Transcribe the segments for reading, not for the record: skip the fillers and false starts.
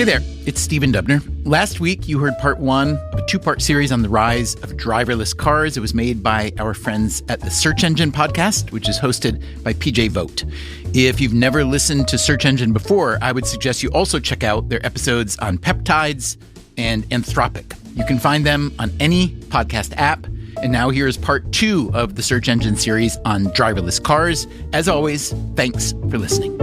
Hey there, it's Stephen Dubner. Last week, you heard part one of a two-part series on the rise of driverless cars. It was made by our friends at the Search Engine podcast, which is hosted by PJ Vogt. If you've never listened to Search Engine before, I would suggest you also check out their episodes on peptides and Anthropic. You can find them on any podcast app. And now here's part two of the Search Engine series on driverless cars. As always, thanks for listening.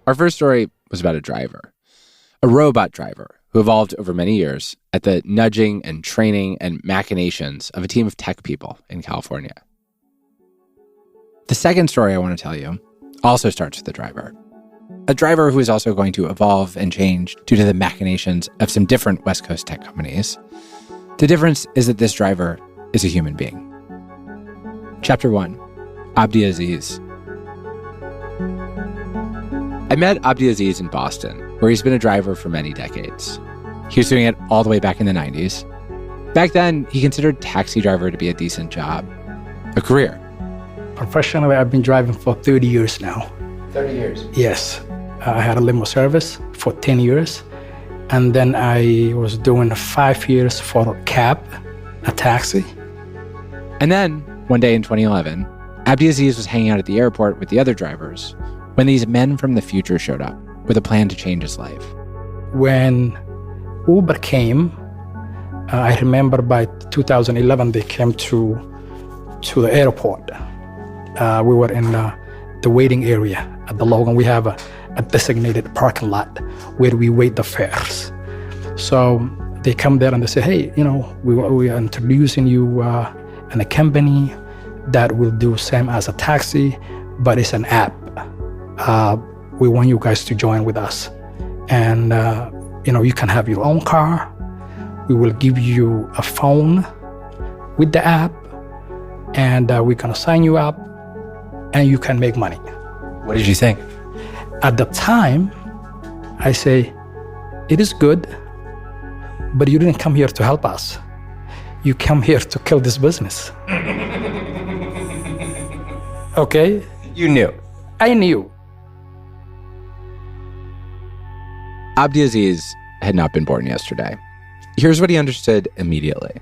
Our first story was about a driver, a robot driver who evolved over many years at the nudging and training and machinations of a team of tech people in California. The second story I want to tell you also starts with a driver who is also going to evolve and change due to the machinations of some different West Coast tech companies. The difference is that this driver is a human being. Chapter 1, Abdiaziz. I met Abdiaziz in Boston, where he's been a driver for many decades. He was doing it all the way back in the 90s. Back then, he considered taxi driver to be a decent job, a career. Professionally, I've been driving for 30 years now. 30 years? Yes. I had a limo service for 10 years. And then I was doing 5 years for a cab, a taxi. And then, one day in 2011, Abdiaziz was hanging out at the airport with the other drivers when these men from the future showed up with a plan to change his life. When Uber came, I remember by 2011, they came to the airport. We were in the waiting area at the Logan. We have a designated parking lot where we wait the fares. So they come there and they say, hey, we are introducing you in a company that will do same as a taxi, but it's an app. We want you guys to join with us. And, you can have your own car. We will give you a phone with the app, and we're going to sign you up, and you can make money. What did you think? At the time, I say, it is good, but you didn't come here to help us. You come here to kill this business. Okay? You knew. I knew. Abdiaziz had not been born yesterday. Here's what he understood immediately.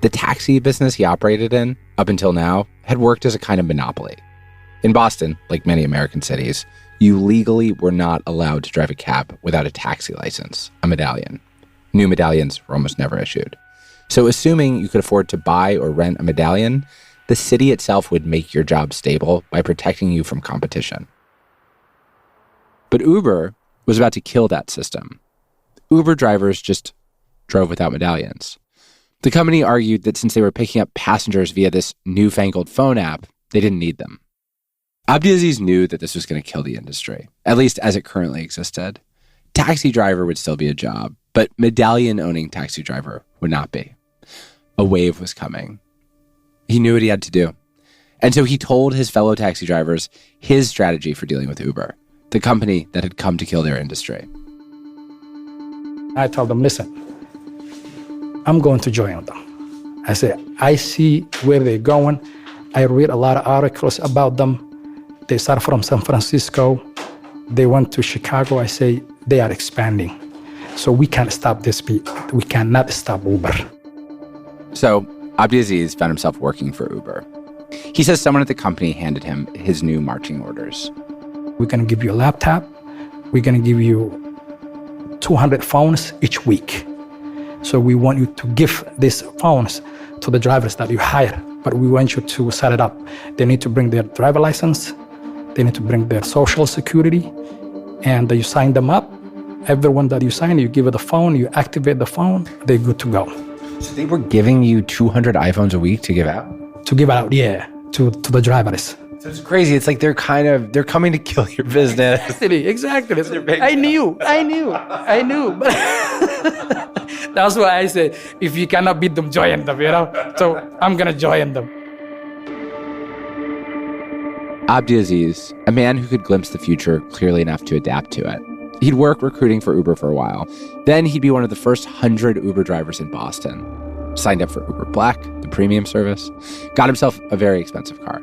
The taxi business he operated in, up until now, had worked as a kind of monopoly. In Boston, like many American cities, you legally were not allowed to drive a cab without a taxi license, a medallion. New medallions were almost never issued. So assuming you could afford to buy or rent a medallion, the city itself would make your job stable by protecting you from competition. But Uber was about to kill that system. Uber drivers just drove without medallions. The company argued that since they were picking up passengers via this newfangled phone app, they didn't need them. Abdiaziz knew that this was going to kill the industry, at least as it currently existed. Taxi driver would still be a job, but medallion-owning taxi driver would not be. A wave was coming. He knew what he had to do. And so he told his fellow taxi drivers his strategy for dealing with Uber, the company that had come to kill their industry. I told them, listen, I'm going to join them. I said, I see where they're going. I read a lot of articles about them. They started from San Francisco. They went to Chicago. I say, they are expanding. So we can't stop this beat. We cannot stop Uber. So Abdiaziz found himself working for Uber. He says someone at the company handed him his new marching orders. We're going to give you a laptop. We're going to give you 200 phones each week. So we want you to give these phones to the drivers that you hire, but we want you to set it up. They need to bring their driver license. They need to bring their social security, and you sign them up. Everyone that you sign, you give it the phone, you activate the phone, they're good to go. So they were giving you 200 iPhones a week to give out? To give out, yeah, to the drivers. So it's crazy. It's like they're coming to kill your business. Exactly. I knew. But That's why I say, if you cannot beat them, join them, So I'm going to join them. Abdiaziz, a man who could glimpse the future clearly enough to adapt to it. He'd work recruiting for Uber for a while. Then he'd be one of the first 100 Uber drivers in Boston. Signed up for Uber Black, the premium service. Got himself a very expensive car.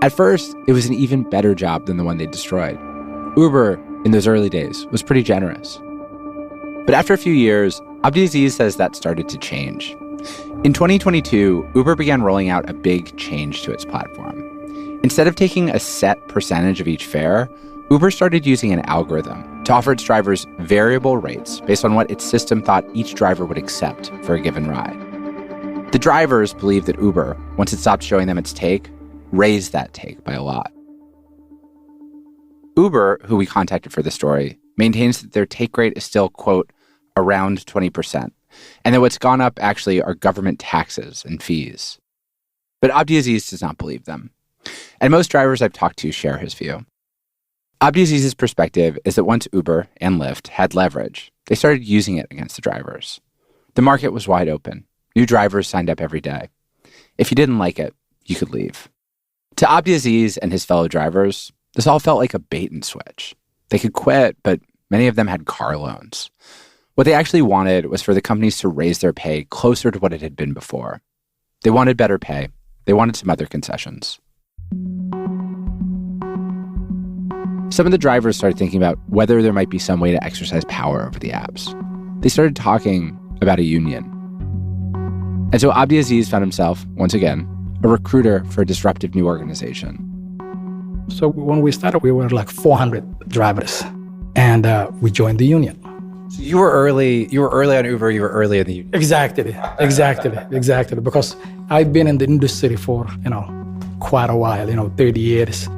At first, it was an even better job than the one they destroyed. Uber, in those early days, was pretty generous. But after a few years, Abdiaziz says that started to change. In 2022, Uber began rolling out a big change to its platform. Instead of taking a set percentage of each fare, Uber started using an algorithm to offer its drivers variable rates based on what its system thought each driver would accept for a given ride. The drivers believed that Uber, once it stopped showing them its take, raised that take by a lot. Uber, who we contacted for the story, maintains that their take rate is still, quote, around 20%, and that what's gone up actually are government taxes and fees. But Abdiaziz does not believe them. And most drivers I've talked to share his view. Abdiaziz's perspective is that once Uber and Lyft had leverage, they started using it against the drivers. The market was wide open. New drivers signed up every day. If you didn't like it, you could leave. To Abdiaziz and his fellow drivers, this all felt like a bait and switch. They could quit, but many of them had car loans. What they actually wanted was for the companies to raise their pay closer to what it had been before. They wanted better pay. They wanted some other concessions. Some of the drivers started thinking about whether there might be some way to exercise power over the apps. They started talking about a union. And so Abdiaziz found himself, once again, a recruiter for a disruptive new organization. So when we started, we were like 400 drivers, and we joined the union. So you were early on Uber, you were early in the union. Exactly. Because I've been in the industry for, quite a while, 30 years.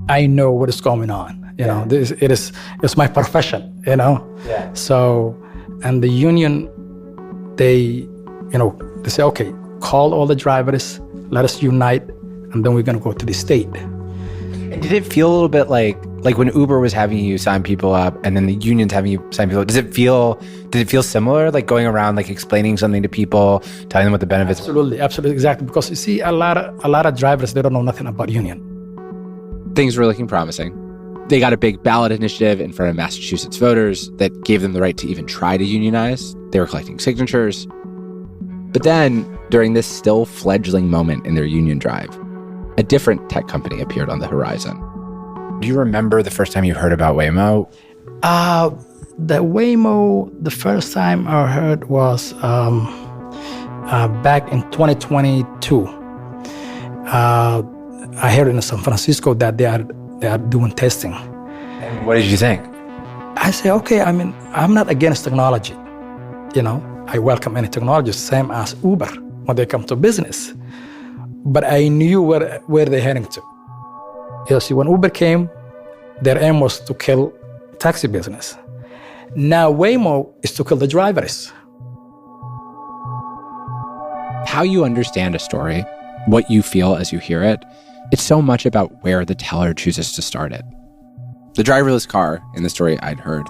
I know what is going on. It's my profession, Yeah. So, and the union, they say, okay, call all the drivers, let us unite, and then we're going to go to the state. And did it feel a little bit like when Uber was having you sign people up and then the union's having you sign people up, did it feel similar, like going around, like explaining something to people, telling them what the benefits? Absolutely, exactly. Because you see, a lot of drivers, they don't know nothing about union. Things were looking promising. They got a big ballot initiative in front of Massachusetts voters that gave them the right to even try to unionize. They were collecting signatures. But then, during this still fledgling moment in their union drive, a different tech company appeared on the horizon. Do you remember the first time you heard about Waymo? The Waymo, the first time I heard was back in 2022. I heard in San Francisco that they are doing testing. And what did you think? I say, okay, I'm not against technology. I welcome any technology, same as Uber when they come to business. But I knew where they're heading to. You see, when Uber came, their aim was to kill taxi business. Now Waymo is to kill the drivers. How you understand a story, what you feel as you hear it, it's so much about where the teller chooses to start it. The driverless car, in the story I'd heard,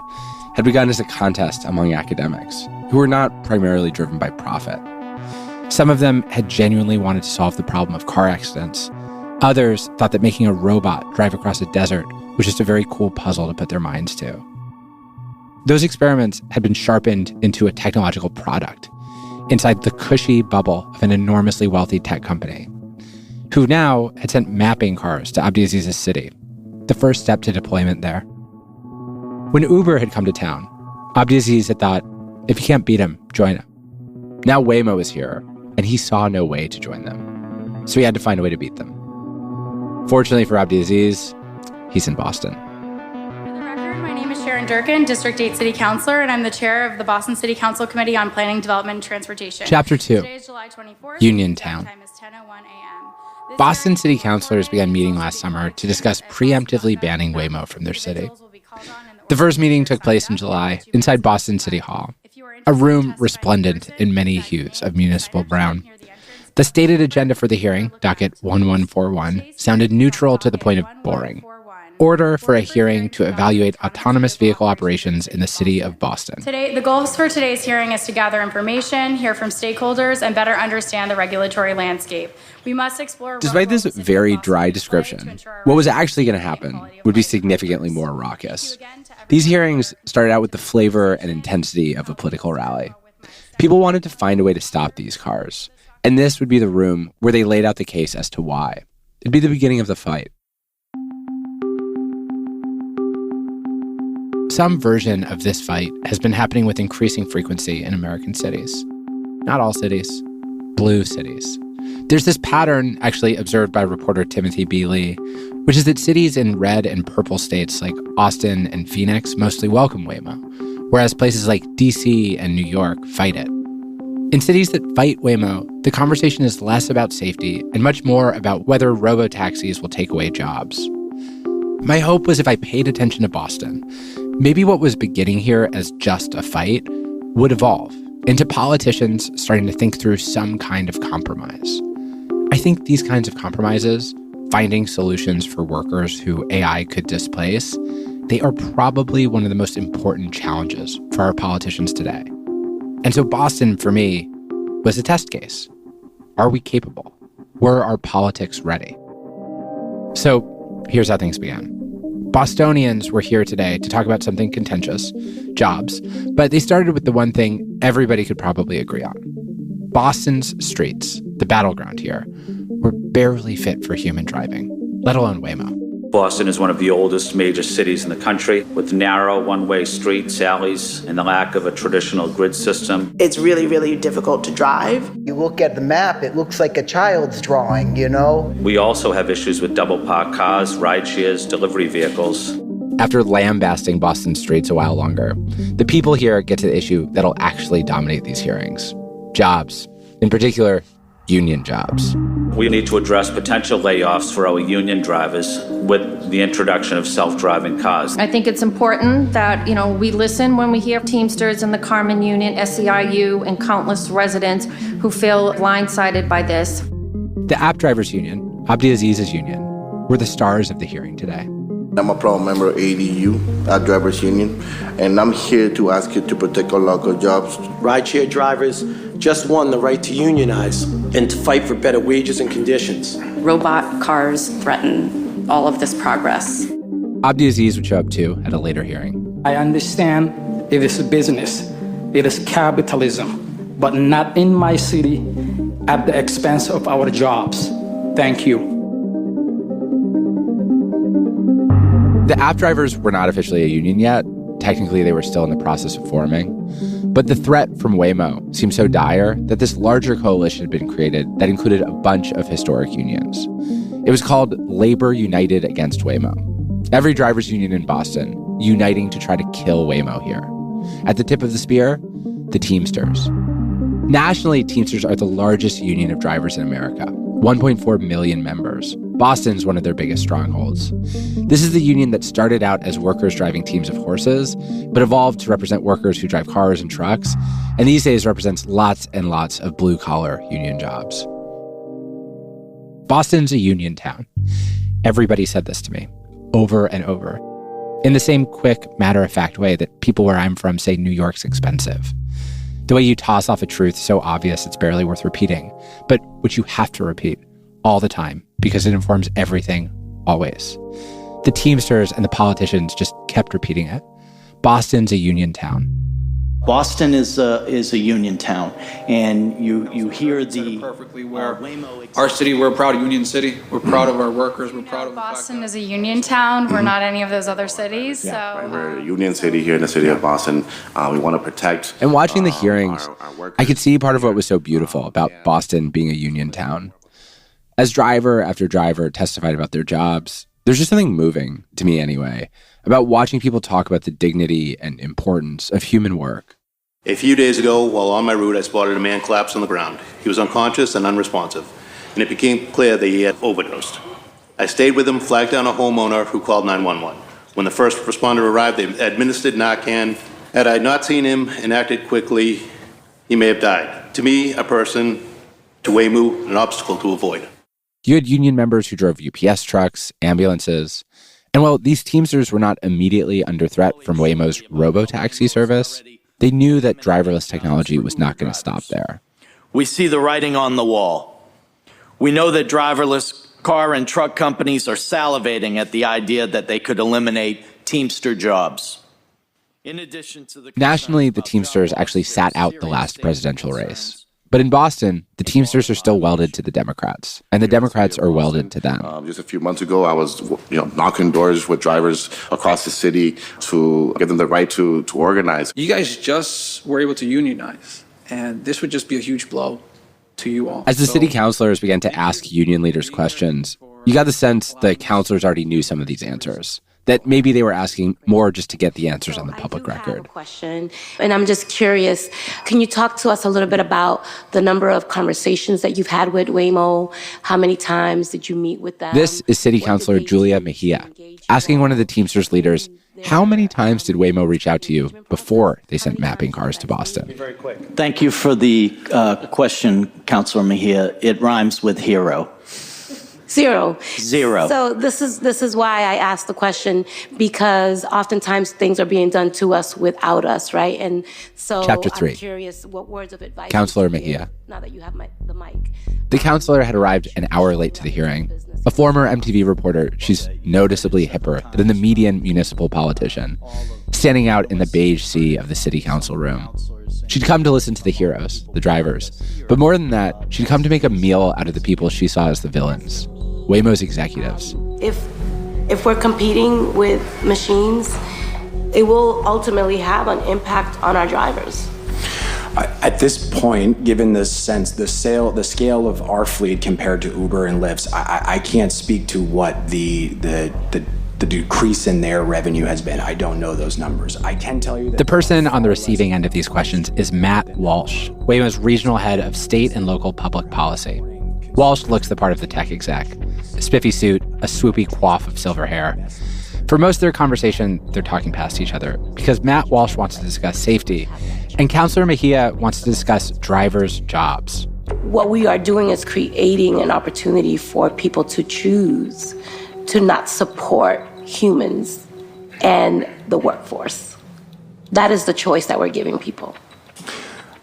had begun as a contest among academics who were not primarily driven by profit. Some of them had genuinely wanted to solve the problem of car accidents. Others thought that making a robot drive across a desert was just a very cool puzzle to put their minds to. Those experiments had been sharpened into a technological product inside the cushy bubble of an enormously wealthy tech company, who now had sent mapping cars to Abdiaziz's city, the first step to deployment there. When Uber had come to town, Abdiaziz had thought, if you can't beat him, join him. Now Waymo is here, and he saw no way to join them. So he had to find a way to beat them. Fortunately for Abdiaziz, he's in Boston. For the record, my name is Sharon Durkin, District 8 City Councilor, and I'm the chair of the Boston City Council Committee on Planning, Development, and Transportation. Chapter 2, Today is July 24th. Uniontown. Time is 10:01 a.m. Boston city councilors began meeting last summer to discuss preemptively banning Waymo from their city. The first meeting took place in July inside Boston City Hall, a room resplendent in many hues of municipal brown. The stated agenda for the hearing, docket 1141, sounded neutral to the point of boring. order for a hearing to evaluate autonomous vehicle operations in the city of Boston. Today, the goals for today's hearing is to gather information, hear from stakeholders, and better understand the regulatory landscape. We must explore... Despite this very dry description, what was actually going to happen would be significantly more raucous. These hearings started out with the flavor and intensity of a political rally. People wanted to find a way to stop these cars, and this would be the room where they laid out the case as to why. It'd be the beginning of the fight. Some version of this fight has been happening with increasing frequency in American cities. Not all cities, blue cities. There's this pattern actually observed by reporter Timothy B. Lee, which is that cities in red and purple states like Austin and Phoenix mostly welcome Waymo, whereas places like DC and New York fight it. In cities that fight Waymo, the conversation is less about safety and much more about whether robo-taxis will take away jobs. My hope was if I paid attention to Boston, maybe what was beginning here as just a fight would evolve into politicians starting to think through some kind of compromise. I think these kinds of compromises, finding solutions for workers who AI could displace, they are probably one of the most important challenges for our politicians today. And so Boston, for me, was a test case. Are we capable? Were our politics ready? So here's how things began. Bostonians were here today to talk about something contentious, jobs, but they started with the one thing everybody could probably agree on. Boston's streets, the battleground here, were barely fit for human driving, let alone Waymo. Boston is one of the oldest major cities in the country, with narrow one-way streets, alleys, and the lack of a traditional grid system. It's really, really difficult to drive. You look at the map, it looks like a child's drawing, you know? We also have issues with double-parked cars, ride-shares, delivery vehicles. After lambasting Boston streets a while longer, the people here get to the issue that'll actually dominate these hearings. Jobs. In particular, union jobs. We need to address potential layoffs for our union drivers with the introduction of self-driving cars. I think it's important that, we listen when we hear Teamsters and the Carmen Union, SEIU, and countless residents who feel blindsided by this. The app drivers union, Abdiaziz's union, were the stars of the hearing today. I'm a proud member of ADU, App Drivers Union, and I'm here to ask you to protect our local jobs. Rideshare drivers just won the right to unionize and to fight for better wages and conditions. Robot cars threaten all of this progress. Abdiaziz would show up too at a later hearing. I understand it is a business, it is capitalism, but not in my city at the expense of our jobs. Thank you. The app drivers were not officially a union yet. Technically, they were still in the process of forming. But the threat from Waymo seemed so dire that this larger coalition had been created that included a bunch of historic unions. It was called Labor United Against Waymo. Every drivers' union in Boston uniting to try to kill Waymo here. At the tip of the spear, the Teamsters. Nationally, Teamsters are the largest union of drivers in America, 1.4 million members. Boston's one of their biggest strongholds. This is the union that started out as workers driving teams of horses, but evolved to represent workers who drive cars and trucks, and these days represents lots and lots of blue-collar union jobs. Boston's a union town. Everybody said this to me, over and over, in the same quick, matter-of-fact way that people where I'm from say New York's expensive. The way you toss off a truth so obvious it's barely worth repeating, but which you have to repeat all the time because it informs everything, always. The Teamsters and the politicians just kept repeating it. Boston's a union town. Boston is a union town, and you hear the perfectly where our city, we're a proud union city. We're proud of our workers. We're proud of Boston is a union town. We're not any of those other cities. So Right, we're a union city here in the city of Boston. We want to protect. And watching the hearings, I could see part of what was so beautiful about Boston being a union town. As driver after driver testified about their jobs, there's just something moving, to me anyway, about watching people talk about the dignity and importance of human work. A few days ago, while on my route, I spotted a man collapse on the ground. He was unconscious and unresponsive, and it became clear that he had overdosed. I stayed with him, flagged down a homeowner who called 911. When the first responder arrived, they administered Narcan. Had I not seen him and acted quickly, he may have died. To me, a person, to Waymo, an obstacle to avoid. You had union members who drove UPS trucks, ambulances, And while these Teamsters were not immediately under threat from Waymo's robo-taxi service, they knew that driverless technology was not going to stop there. We see the writing on the wall. We know that driverless car and truck companies are salivating at the idea that they could eliminate Teamster jobs. In addition to the nationally, the Teamsters actually sat out the last presidential race. But in Boston, the Teamsters are still welded to the Democrats, and the Democrats are welded to them. Just a few months ago, I was knocking doors with drivers across the city to give them the right to organize. You guys just were able to unionize, and this would just be a huge blow to you all. As the city councilors began to ask union leaders questions, you got the sense the councilors already knew some of these answers, that maybe they were asking more just to get the answers on the public record. I have a question, and I'm just curious. Can you talk to us a little bit about the number of conversations that you've had with Waymo? How many times did you meet with them? This is City Councilor Julia Mejia, asking one of the Teamsters leaders, how many times did Waymo reach out to you before they sent mapping cars to Boston? Thank you for the question, Councilor Mejia. It rhymes with hero. Zero. So this is why I asked the question, because oftentimes things are being done to us without us, right? And so Chapter 3. I'm curious what words of advice. Councilor Mejia. Now that you have the mic. The councilor had arrived an hour late to the hearing. A former MTV reporter, she's noticeably hipper than the median municipal politician, standing out in the beige sea of the city council room. She'd come to listen to the heroes, the drivers. But more than that, she'd come to make a meal out of the people she saw as the villains, Waymo's executives. If we're competing with machines, it will ultimately have an impact on our drivers. At this point, given the scale of our fleet compared to Uber and Lyft's, I can't speak to what the decrease in their revenue has been. I don't know those numbers. I can tell you that... The person on the receiving end of these questions is Matt Walsh, Waymo's regional head of state and local public policy. Walsh looks the part of the tech exec. A spiffy suit, a swoopy coif of silver hair. For most of their conversation, they're talking past each other because Matt Walsh wants to discuss safety and Councilor Mejia wants to discuss drivers' jobs. What we are doing is creating an opportunity for people to choose to not support humans and the workforce. That is the choice that we're giving people.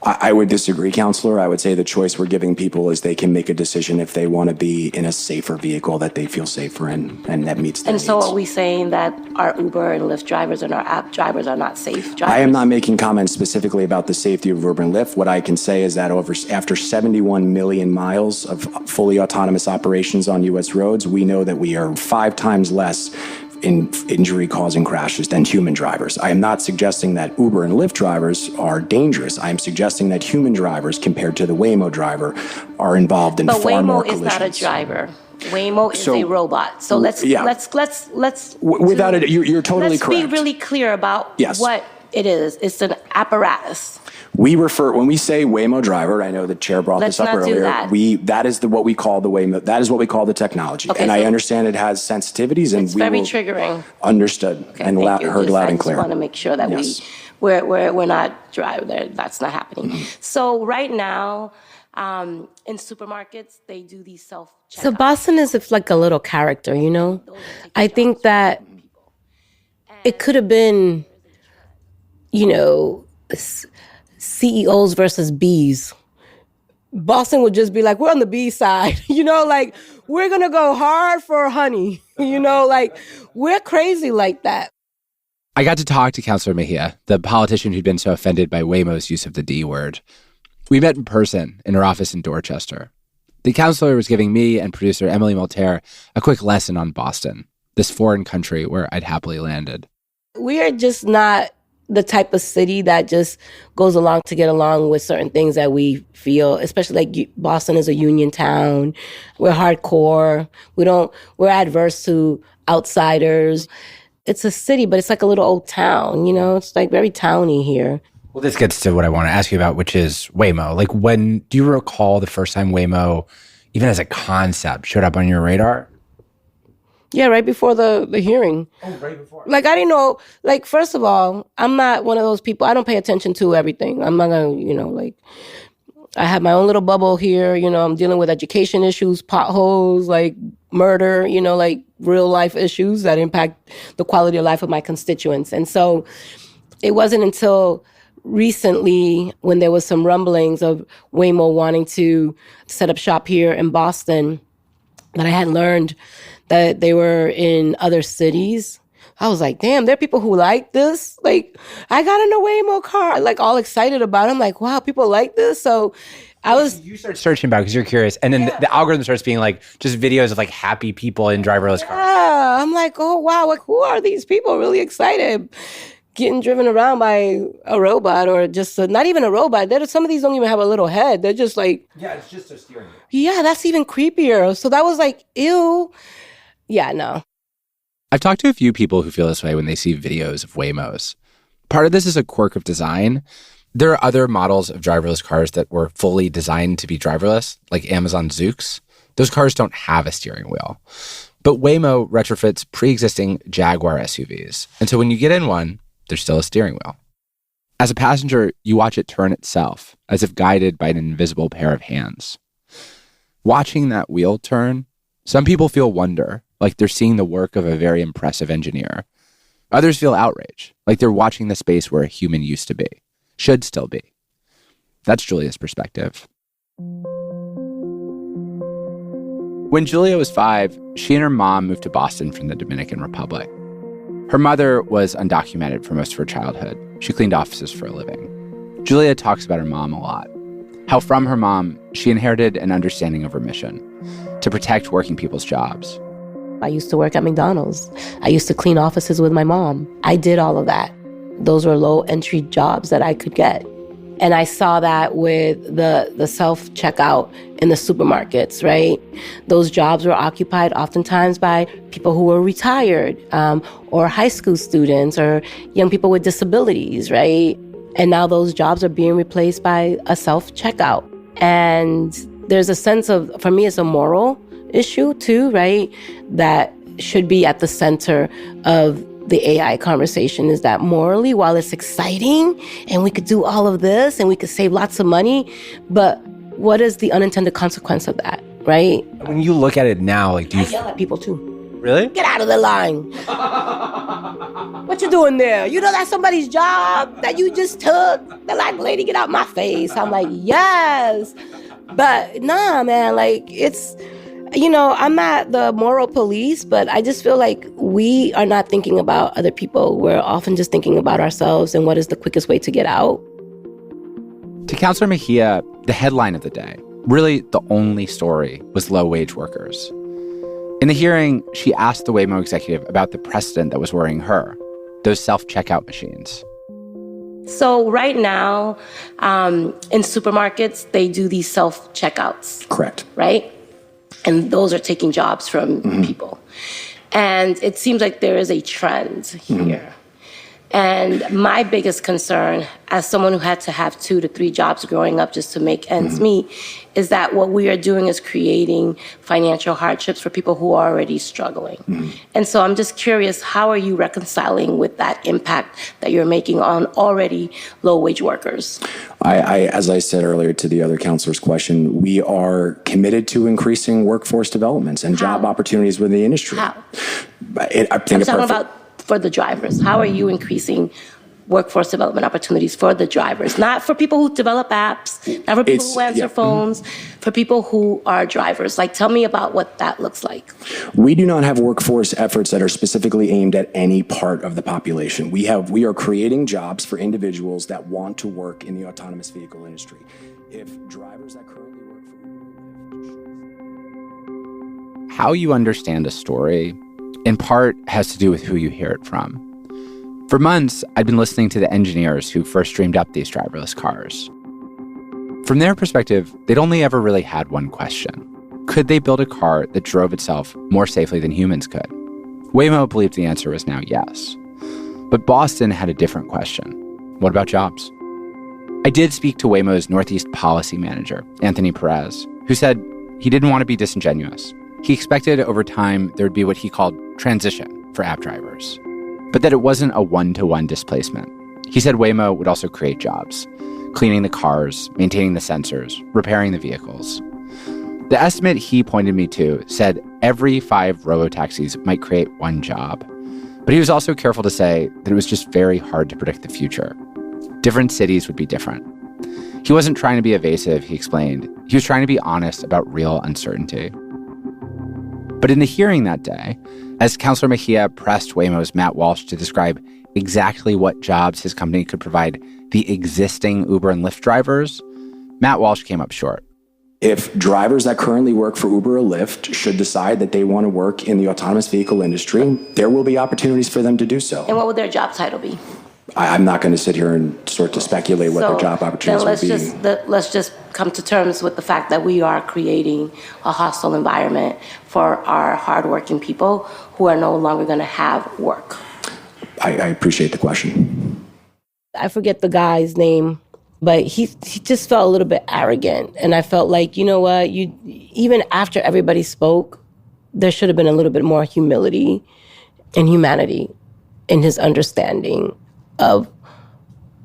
I would disagree, Counselor. I would say the choice we're giving people is they can make a decision if they want to be in a safer vehicle that they feel safer in, and that meets their needs. So are we saying that our Uber and Lyft drivers and our app drivers are not safe drivers? I am not making comments specifically about the safety of Uber and Lyft. What I can say is that after 71 million miles of fully autonomous operations on U.S. roads, we know that we are 5 times less in injury-causing crashes than human drivers. I am not suggesting that Uber and Lyft drivers are dangerous. I am suggesting that human drivers, compared to the Waymo driver, are involved in far more collisions. But Waymo is not a driver. Waymo is a robot. So let's without it, you're totally correct. Let's be really clear about what it is. It's an apparatus. When we say Waymo driver, I know the chair brought this up earlier. That is what we call the Waymo. That is what we call the technology. Okay, and I understand it has sensitivities, and it's very triggering. Understood, okay, and heard loud and clear. I just want to make sure that we're not driving. That's not happening. Mm-hmm. So right now, in supermarkets, they do these self-checkouts. So Boston is like a little character, you know. I think that it could have been, CEOs versus Bs. Boston would just be like, we're on the B side, like we're going to go hard for honey, we're crazy like that. I got to talk to Councilor Mejia, the politician who'd been so offended by Waymo's use of the D word. We met in person in her office in Dorchester. The councilor was giving me and producer Emily Moltere a quick lesson on Boston, this foreign country where I'd happily landed. We are just not the type of city that just goes along to get along with certain things that we feel, especially like Boston is a union town. We're hardcore. We're adverse to outsiders. It's a city, but it's like a little old town, it's like very towny here. Well, this gets to what I want to ask you about, which is Waymo. Like, do you recall the first time Waymo, even as a concept, showed up on your radar? Yeah, right before the hearing. Oh, right before. Like, I didn't know, first of all, I'm not one of those people, I don't pay attention to everything. I'm not going to, I have my own little bubble here, I'm dealing with education issues, potholes, murder, real life issues that impact the quality of life of my constituents. And so it wasn't until recently, when there was some rumblings of Waymo wanting to set up shop here in Boston, that I had learned that they were in other cities. I was like, damn, there are people who like this. Like, I got in a Waymo car, like all excited about it. I'm like, wow, people like this. So You start searching about it because you're curious. And then the algorithm starts being like just videos of like happy people in driverless cars. Yeah, I'm like, oh, wow, like who are these people really excited? Getting driven around by a robot or just not even a robot. Some of these don't even have a little head. They're just like... Yeah, it's just a steering wheel. Yeah, that's even creepier. So that was like, ew. Yeah, no. I've talked to a few people who feel this way when they see videos of Waymos. Part of this is a quirk of design. There are other models of driverless cars that were fully designed to be driverless, like Amazon Zoox. Those cars don't have a steering wheel. But Waymo retrofits pre-existing Jaguar SUVs. And so when you get in one, there's still a steering wheel. As a passenger, you watch it turn itself, as if guided by an invisible pair of hands. Watching that wheel turn, some people feel wonder, like they're seeing the work of a very impressive engineer. Others feel outrage, like they're watching the space where a human used to be, should still be. That's Julia's perspective. When Julia was 5, she and her mom moved to Boston from the Dominican Republic. Her mother was undocumented for most of her childhood. She cleaned offices for a living. Julia talks about her mom a lot, how from her mom, she inherited an understanding of her mission, to protect working people's jobs. I used to work at McDonald's. I used to clean offices with my mom. I did all of that. Those were low-entry jobs that I could get. And I saw that with the self-checkout in the supermarkets, right? Those jobs were occupied oftentimes by people who were retired, or high school students, or young people with disabilities, right? And now those jobs are being replaced by a self-checkout. And there's a sense of, for me, it's a moral issue too, right? That should be at the center of the AI conversation, is that morally, while it's exciting and we could do all of this and we could save lots of money, but what is the unintended consequence of that, right? When you look at it now, like, do you... I yell at people too. Really? Get out of the line. What you doing there? You know that's somebody's job that you just took? They're like, lady, get out my face. I'm like, yes. But nah, man, like it's... You know, I'm not the moral police, but I just feel like we are not thinking about other people. We're often just thinking about ourselves and what is the quickest way to get out. To Councilor Mejia, the headline of the day, really the only story, was low-wage workers. In the hearing, she asked the Waymo executive about the precedent that was worrying her, those self-checkout machines. So right now, in supermarkets, they do these self-checkouts. Correct. Right? And those are taking jobs from people. And it seems like there is a trend here. And my biggest concern, as someone who had to have 2 to 3 jobs growing up just to make ends meet, is that what we are doing is creating financial hardships for people who are already struggling. And so I'm just curious, how are you reconciling with that impact that you're making on already low-wage workers? As I said earlier to the other counselor's question, we are committed to increasing workforce developments and job opportunities within the industry. How? I'm talking about for the drivers. How are you increasing workforce development opportunities for the drivers? Not for people who develop apps, not for people who answer phones, for people who are drivers. Like, tell me about what that looks like. We do not have workforce efforts that are specifically aimed at any part of the population. We are creating jobs for individuals that want to work in the autonomous vehicle industry. If drivers that currently work for... How you understand a story, in part, has to do with who you hear it from. For months, I'd been listening to the engineers who first dreamed up these driverless cars. From their perspective, they'd only ever really had one question. Could they build a car that drove itself more safely than humans could? Waymo believed the answer was now yes. But Boston had a different question. What about jobs? I did speak to Waymo's Northeast policy manager, Anthony Perez, who said he didn't want to be disingenuous. He expected over time there would be what he called transition for app drivers, but that it wasn't a one-to-one displacement. He said Waymo would also create jobs, cleaning the cars, maintaining the sensors, repairing the vehicles. The estimate he pointed me to said every 5 robotaxis might create 1 job. But he was also careful to say that it was just very hard to predict the future. Different cities would be different. He wasn't trying to be evasive, he explained. He was trying to be honest about real uncertainty. But in the hearing that day, as Councilor Mejia pressed Waymo's Matt Walsh to describe exactly what jobs his company could provide the existing Uber and Lyft drivers, Matt Walsh came up short. If drivers that currently work for Uber or Lyft should decide that they want to work in the autonomous vehicle industry, there will be opportunities for them to do so. And what would their job title be? I'm not going to sit here and sort to speculate what their job opportunities will be. Let's just come to terms with the fact that we are creating a hostile environment for our hardworking people who are no longer going to have work. I appreciate the question. I forget the guy's name, but he just felt a little bit arrogant. And I felt like, you know what, even after everybody spoke, there should have been a little bit more humility and humanity in his understanding of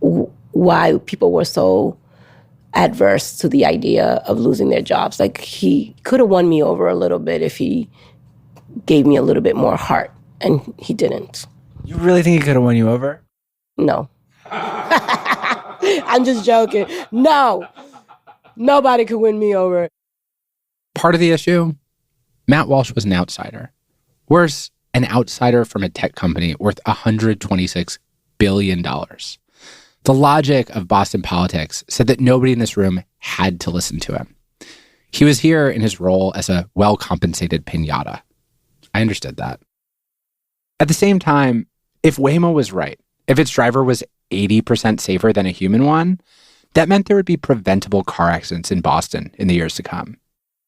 why people were so adverse to the idea of losing their jobs. Like, he could have won me over a little bit if he gave me a little bit more heart, and he didn't. You really think he could have won you over? No. I'm just joking. No. Nobody could win me over. Part of the issue, Matt Walsh was an outsider. Worse, an outsider from a tech company worth $126 billion. The logic of Boston politics said that nobody in this room had to listen to him. He was here in his role as a well-compensated piñata. I understood that. At the same time, if Waymo was right, if its driver was 80% safer than a human one, that meant there would be preventable car accidents in Boston in the years to come.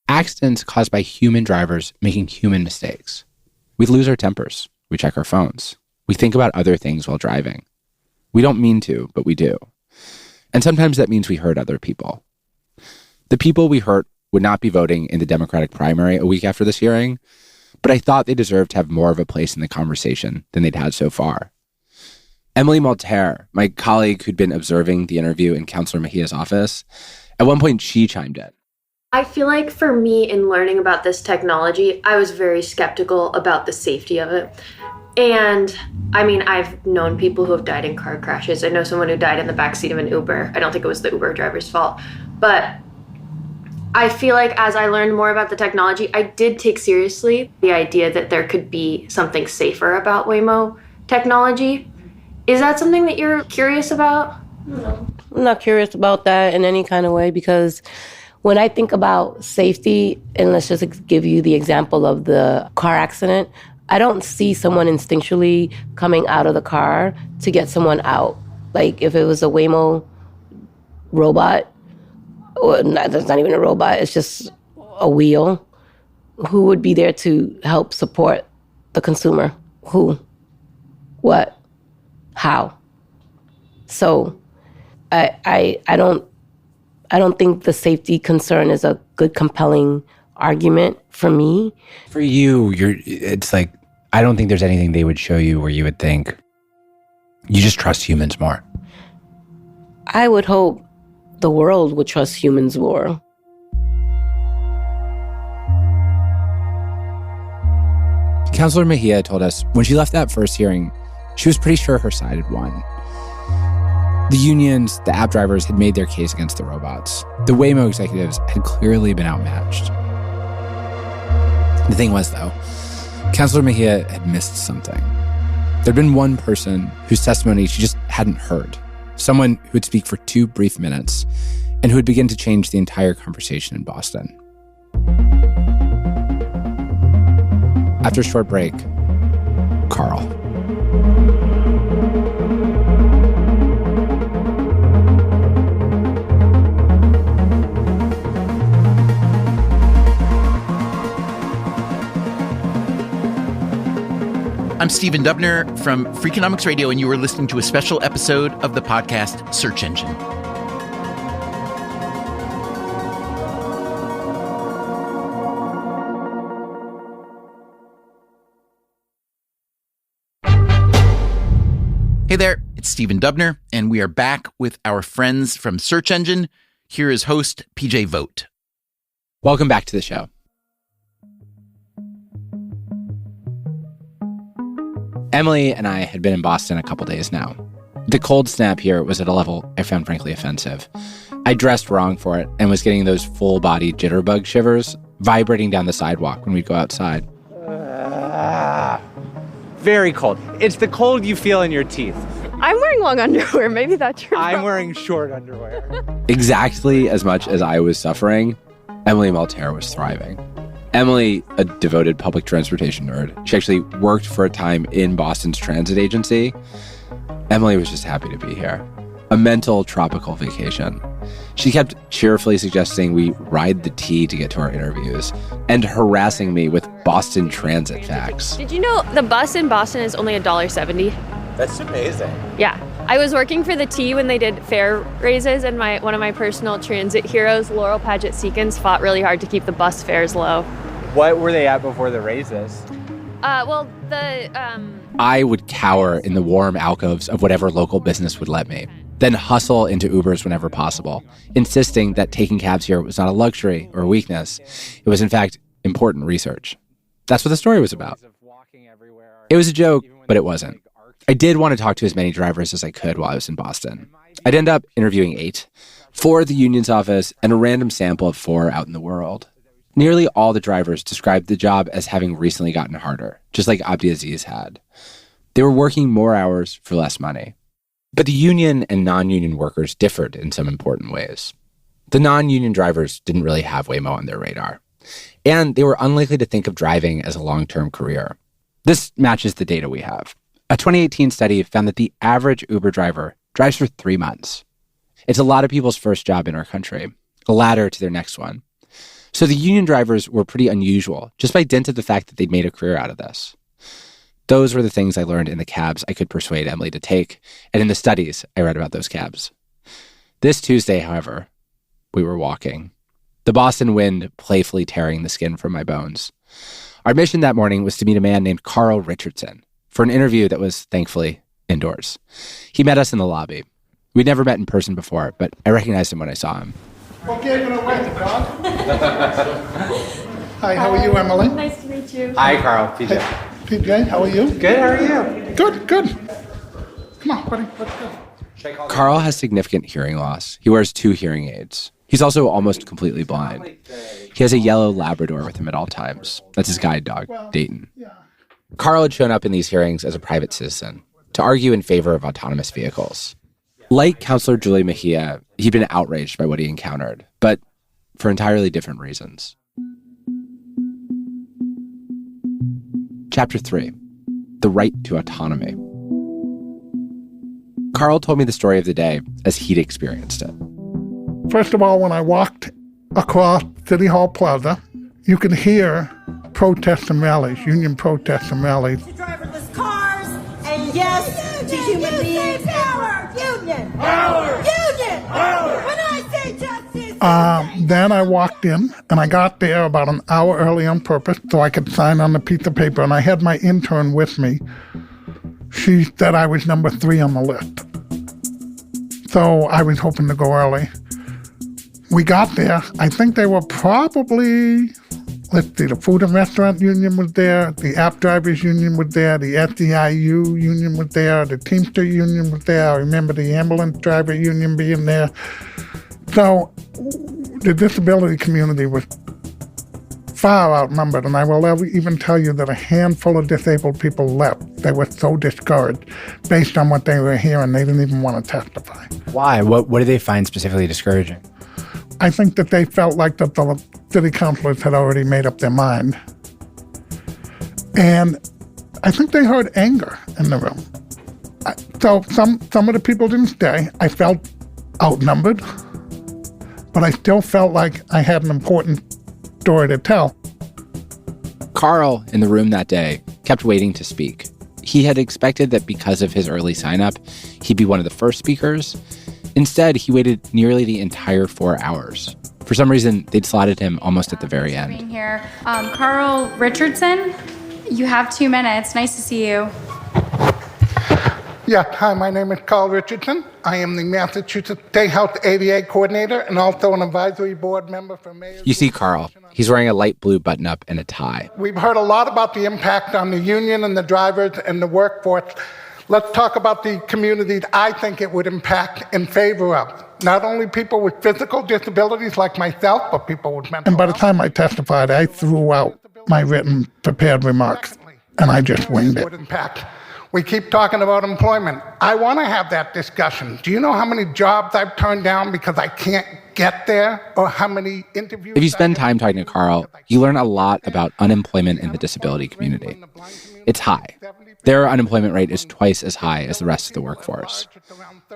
Accidents caused by human drivers making human mistakes. We lose our tempers. We check our phones. We think about other things while driving. We don't mean to, but we do. And sometimes that means we hurt other people. The people we hurt would not be voting in the Democratic primary a week after this hearing, but I thought they deserved to have more of a place in the conversation than they'd had so far. Emily Malter, my colleague who'd been observing the interview in Councilor Mejia's office, at one point she chimed in. I feel like for me, in learning about this technology, I was very skeptical about the safety of it. And I mean, I've known people who have died in car crashes. I know someone who died in the backseat of an Uber. I don't think it was the Uber driver's fault. But I feel like as I learned more about the technology, I did take seriously the idea that there could be something safer about Waymo technology. Is that something that you're curious about? No. I'm not curious about that in any kind of way, because when I think about safety, and let's just give you the example of the car accident, I don't see someone instinctually coming out of the car to get someone out. Like if it was a Waymo robot, or that's not even a robot, it's just a wheel, who would be there to help support the consumer? Who? What? How? So I don't think the safety concern is a good, compelling argument for me. For you, it's like, I don't think there's anything they would show you where you would think, you just trust humans more. I would hope the world would trust humans more. Councilor Mejia told us when she left that first hearing, she was pretty sure her side had won. The unions, the app drivers had made their case against the robots. The Waymo executives had clearly been outmatched. The thing was, though, Councilor Mejia had missed something. There'd been one person whose testimony she just hadn't heard, someone who would speak for 2 brief minutes and who would begin to change the entire conversation in Boston. After a short break, Carl. I'm Stephen Dubner from Freakonomics Radio, and you are listening to a special episode of the podcast Search Engine. Hey there, it's Stephen Dubner, and we are back with our friends from Search Engine. Here is host PJ Vogt. Welcome back to the show. Emily and I had been in Boston a couple days now. The cold snap here was at a level I found frankly offensive. I dressed wrong for it and was getting those full-body jitterbug shivers vibrating down the sidewalk when we'd go outside. Very cold. It's the cold you feel in your teeth. I'm wearing long underwear. Maybe that's your problem. I'm wearing short underwear. Exactly as much as I was suffering, Emily Malter was thriving. Emily, a devoted public transportation nerd, she actually worked for a time in Boston's transit agency. Emily was just happy to be here. A mental tropical vacation. She kept cheerfully suggesting we ride the T to get to our interviews and harassing me with Boston transit facts. Did you know the bus in Boston is only $1.70? That's amazing. Yeah. I was working for the T when they did fare raises, and one of my personal transit heroes, Laurel Paget Seekins, fought really hard to keep the bus fares low. What were they at before the raises? I would cower in the warm alcoves of whatever local business would let me, then hustle into Ubers whenever possible, insisting that taking cabs here was not a luxury or a weakness. It was, in fact, important research. That's what the story was about. It was a joke, but it wasn't. I did want to talk to as many drivers as I could while I was in Boston. I'd end up interviewing 8, 4 at the union's office, and a random sample of 4 out in the world. Nearly all the drivers described the job as having recently gotten harder, just like Abdiaziz had. They were working more hours for less money. But the union and non-union workers differed in some important ways. The non-union drivers didn't really have Waymo on their radar, and they were unlikely to think of driving as a long-term career. This matches the data we have. A 2018 study found that the average Uber driver drives for 3 months. It's a lot of people's first job in our country, a ladder to their next one. So the union drivers were pretty unusual, just by dint of the fact that they'd made a career out of this. Those were the things I learned in the cabs I could persuade Emily to take, and in the studies I read about those cabs. This Tuesday, however, we were walking, the Boston wind playfully tearing the skin from my bones. Our mission that morning was to meet a man named Carl Richardson for an interview that was, thankfully, indoors. He met us in the lobby. We'd never met in person before, but I recognized him when I saw him. What gave it away, Carl? Hi, how are you, Emily? Nice to meet you. Hi, Carl. PJ. Hey, PJ, how are you? Good, how are you? Good. Come on, buddy, let's go. Carl has significant hearing loss. He wears 2 hearing aids. He's also almost completely blind. He has a yellow Labrador with him at all times. That's his guide dog, Dayton. Carl had shown up in these hearings as a private citizen to argue in favor of autonomous vehicles. Like Councilor Julie Mejia, he'd been outraged by what he encountered, but for entirely different reasons. Chapter 3, The Right to Autonomy. Carl told me the story of the day as he'd experienced it. First of all, when I walked across City Hall Plaza, you could hear protests and rallies, union protests and rallies. To driverless cars, and yes, to human beings. Power! Union! Power! Union! Power! When I say justice! Then I walked in, and I got there about an hour early on purpose so I could sign on the piece of paper, and I had my intern with me. She said I was number 3 on the list. So I was hoping to go early. We got there. I think they were probably, let's see, the Food and Restaurant Union was there, the App Drivers Union was there, the SEIU Union was there, the Teamster Union was there. I remember the Ambulance Driver Union being there. So the disability community was far outnumbered, and I will even tell you that a handful of disabled people left. They were so discouraged based on what they were hearing. They didn't even want to testify. Why? What did they find specifically discouraging? I think that they felt like that the city councilors had already made up their mind. And I think they heard anger in the room. So some of the people didn't stay. I felt outnumbered, but I still felt like I had an important story to tell. Carl, in the room that day, kept waiting to speak. He had expected that because of his early sign-up, he'd be one of the first speakers. Instead, he waited nearly the entire 4 hours. For some reason, they'd slotted him almost at the very end. Here, Carl Richardson, you have 2 minutes. Nice to see you. Yeah, hi, my name is Carl Richardson. I am the Massachusetts State House ADA coordinator and also an advisory board member for Mayor. You see Carl. He's wearing a light blue button-up and a tie. We've heard a lot about the impact on the union and the drivers and the workforce. Let's talk about the communities I think it would impact in favor of. Not only people with physical disabilities like myself, but people with mental health. And by the time I testified, I threw out my written prepared remarks, and I just winged it. We keep talking about employment. I want to have that discussion. Do you know how many jobs I've turned down because I can't get there? Or how many interviews? If you spend time talking to Carl, you learn a lot about unemployment in the disability community. It's high. Their unemployment rate is twice as high as the rest of the workforce.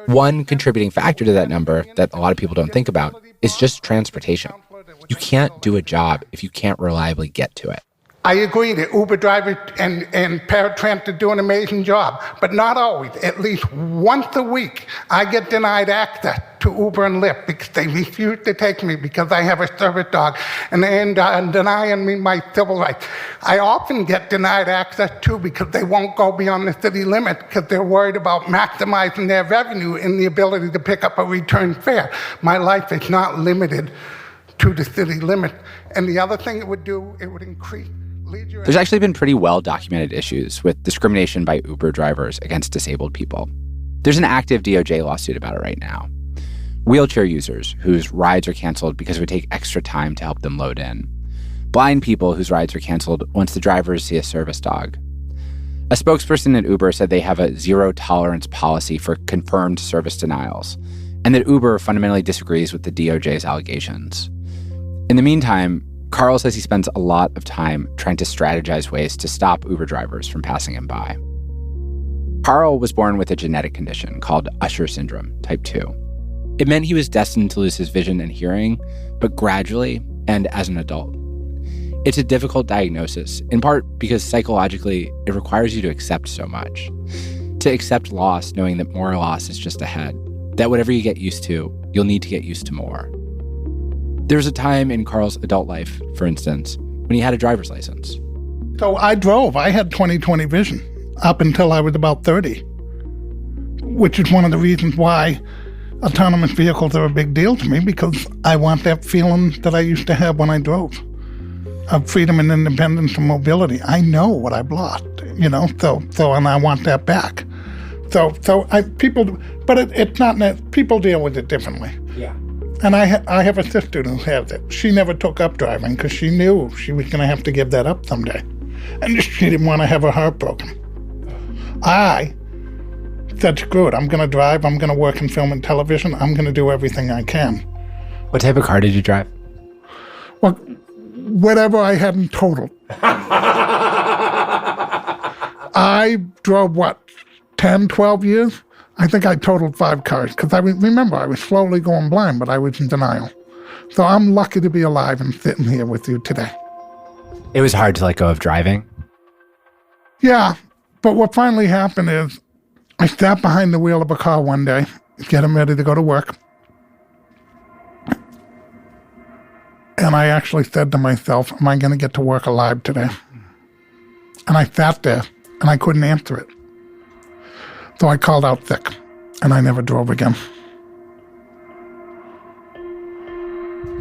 One contributing factor to that number that a lot of people don't think about is just transportation. You can't do a job if you can't reliably get to it. I agree that Uber drivers and paratransit do an amazing job, but not always. At least once a week, I get denied access to Uber and Lyft because they refuse to take me because I have a service dog and denying me my civil rights. I often get denied access too because they won't go beyond the city limit because they're worried about maximizing their revenue and the ability to pick up a return fare. My life is not limited to the city limit. And the other thing it would do, it would increase. There's actually been pretty well-documented issues with discrimination by Uber drivers against disabled people. There's an active DOJ lawsuit about it right now. Wheelchair users whose rides are canceled because it would take extra time to help them load in. Blind people whose rides are canceled once the drivers see a service dog. A spokesperson at Uber said they have a zero-tolerance policy for confirmed service denials, and that Uber fundamentally disagrees with the DOJ's allegations. In the meantime, Carl says he spends a lot of time trying to strategize ways to stop Uber drivers from passing him by. Carl was born with a genetic condition called Usher syndrome, type 2. It meant he was destined to lose his vision and hearing, but gradually and as an adult. It's a difficult diagnosis, in part because psychologically it requires you to accept so much. To accept loss knowing that more loss is just ahead, that whatever you get used to, you'll need to get used to more. There was a time in Carl's adult life, for instance, when he had a driver's license. So I drove. I had 20/20 vision up until I was about 30, which is one of the reasons why autonomous vehicles are a big deal to me, because I want that feeling that I used to have when I drove, of freedom and independence and mobility. I know what I've lost, and I want that back. It's not, people deal with it differently. Yeah. And I have a sister who has it. She never took up driving because she knew she was going to have to give that up someday. And she didn't want to have her heart broken. I said, screw it. I'm going to drive. I'm going to work in film and television. I'm going to do everything I can. What type of car did you drive? Well, whatever I hadn't totaled. I drove, 10, 12 years? I think I totaled 5 cars because I was slowly going blind, but I was in denial. So I'm lucky to be alive and sitting here with you today. It was hard to let go of driving? Yeah, but what finally happened is I sat behind the wheel of a car one day, getting ready to go to work. And I actually said to myself, am I going to get to work alive today? And I sat there and I couldn't answer it. So I called out sick, and I never drove again.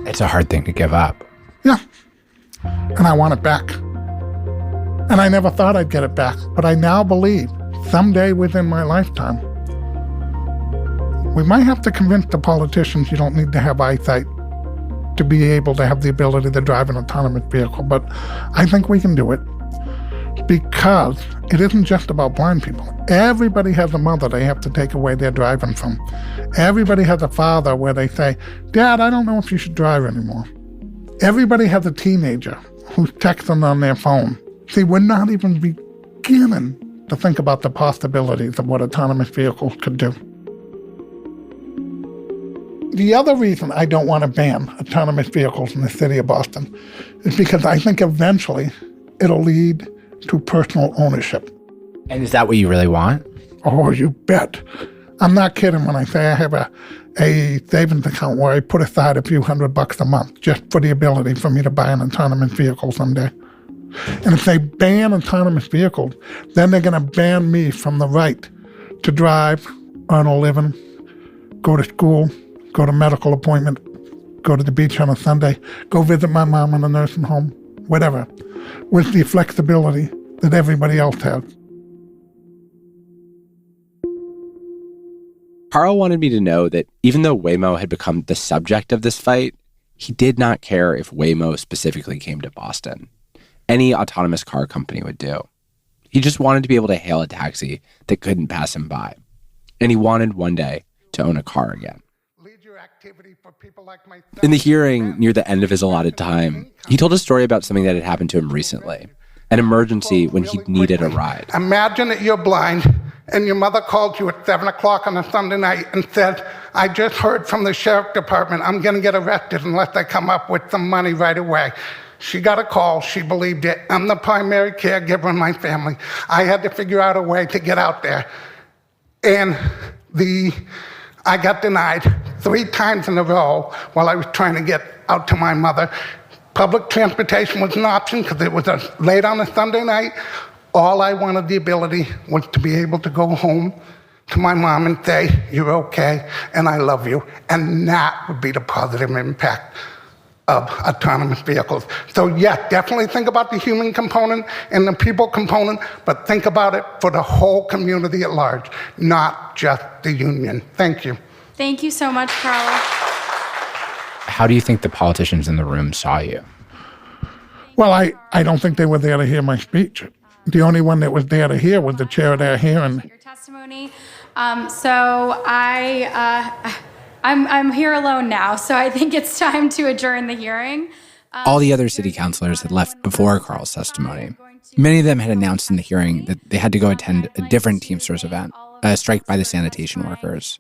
It's a hard thing to give up. Yeah. And I want it back. And I never thought I'd get it back, but I now believe someday within my lifetime, we might have to convince the politicians you don't need to have eyesight to be able to have the ability to drive an autonomous vehicle, but I think we can do it. Because it isn't just about blind people. Everybody has a mother they have to take away their driving from. Everybody has a father where they say, Dad, I don't know if you should drive anymore. Everybody has a teenager who's texting on their phone. See, we're not even beginning to think about the possibilities of what autonomous vehicles could do. The other reason I don't want to ban autonomous vehicles in the city of Boston is because I think eventually it'll lead to personal ownership. And is that what you really want? Oh, you bet. I'm not kidding when I say I have a savings account where I put aside a few $100 a month just for the ability for me to buy an autonomous vehicle someday. And if they ban autonomous vehicles, then they're going to ban me from the right to drive, earn a living, go to school, go to medical appointment, go to the beach on a Sunday, go visit my mom in a nursing home, whatever, with the flexibility that everybody else has. Carl wanted me to know that even though Waymo had become the subject of this fight, he did not care if Waymo specifically came to Boston. Any autonomous car company would do. He just wanted to be able to hail a taxi that couldn't pass him by. And he wanted one day to own a car again. In the hearing, near the end of his allotted time, he told a story about something that had happened to him recently, an emergency when he needed a ride. Imagine that you're blind and your mother called you at 7 o'clock on a Sunday night and said, I just heard from the sheriff department, I'm going to get arrested unless I come up with some money right away. She got a call, she believed it. I'm the primary caregiver in my family. I had to figure out a way to get out there. And I got denied 3 times in a row while I was trying to get out to my mother. Public transportation was an option because it was late on a Sunday night. All I wanted the ability was to be able to go home to my mom and say, you're okay, and I love you. And that would be the positive impact of autonomous vehicles. So yeah, definitely think about the human component and the people component, but think about it for the whole community at large, not just the union. Thank you. Thank you so much, Carl. How do you think the politicians in the room saw you? Well, I don't think they were there to hear my speech. The only one that was there to hear was the chair of their hearing. Your testimony. I'm here alone now, so I think it's time to adjourn the hearing. All the other city councilors had left before Carl's testimony. Many of them had announced in the hearing that they had to go attend a different Teamsters event, a strike by the sanitation workers.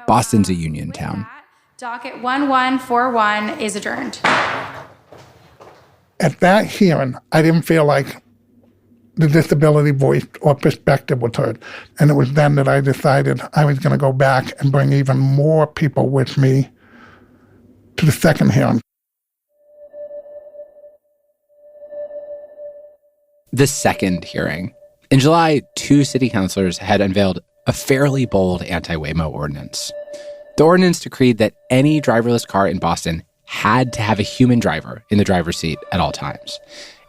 Boston's a union town. Docket 1141 is adjourned. At that hearing, I didn't feel like the disability voice or perspective was heard. And it was then that I decided I was going to go back and bring even more people with me to the second hearing. The second hearing. In July, 2 city councilors had unveiled a fairly bold anti-Waymo ordinance. The ordinance decreed that any driverless car in Boston had to have a human driver in the driver's seat at all times,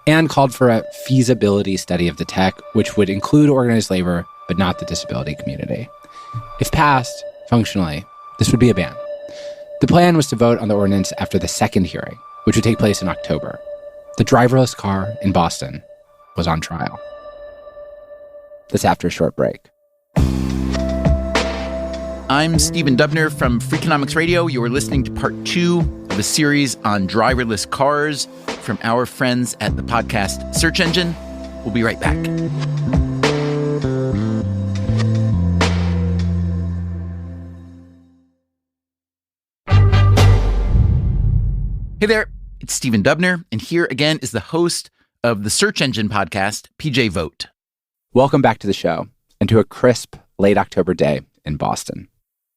and called for a feasibility study of the tech, which would include organized labor, but not the disability community. If passed, functionally, this would be a ban. The plan was to vote on the ordinance after the second hearing, which would take place in October. The driverless car in Boston was on trial. That's after a short break. I'm Stephen Dubner from Freakonomics Radio. You're listening to part 2 of a series on driverless cars from our friends at the podcast Search Engine. We'll be right back. Hey there, it's Stephen Dubner, and here again is the host of the Search Engine podcast, PJ Vogt. Welcome back to the show, and to a crisp late October day in Boston.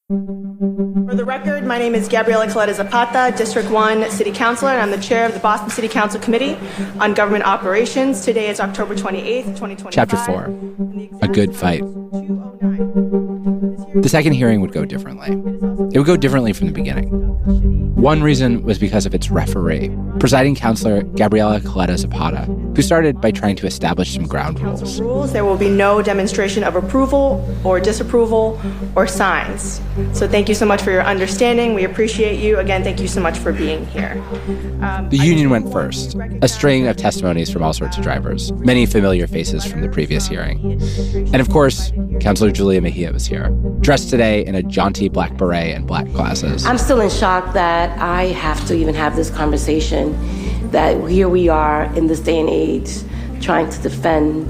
For the record, my name is Gabriela Coletta Zapata, District 1 City Councilor, and I'm the chair of the Boston City Council Committee on Government Operations. Today is October 28th, 2025. Chapter 4, A Good Fight. The second hearing would go differently. It would go differently from the beginning. One reason was because of its referee, presiding councilor Gabriela Coletta Zapata, who started by trying to establish some ground rules. There will be no demonstration of approval or disapproval or signs. So thank you so much for your understanding. We appreciate you. Again, thank you so much for being here. The union went first, a string of testimonies from all sorts of drivers, many familiar faces from the previous hearing. And of course, Councilor Julia Mejia was here, dressed today in a jaunty black beret and black glasses. I'm still in shock that I have to even have this conversation, that here we are in this day and age trying to defend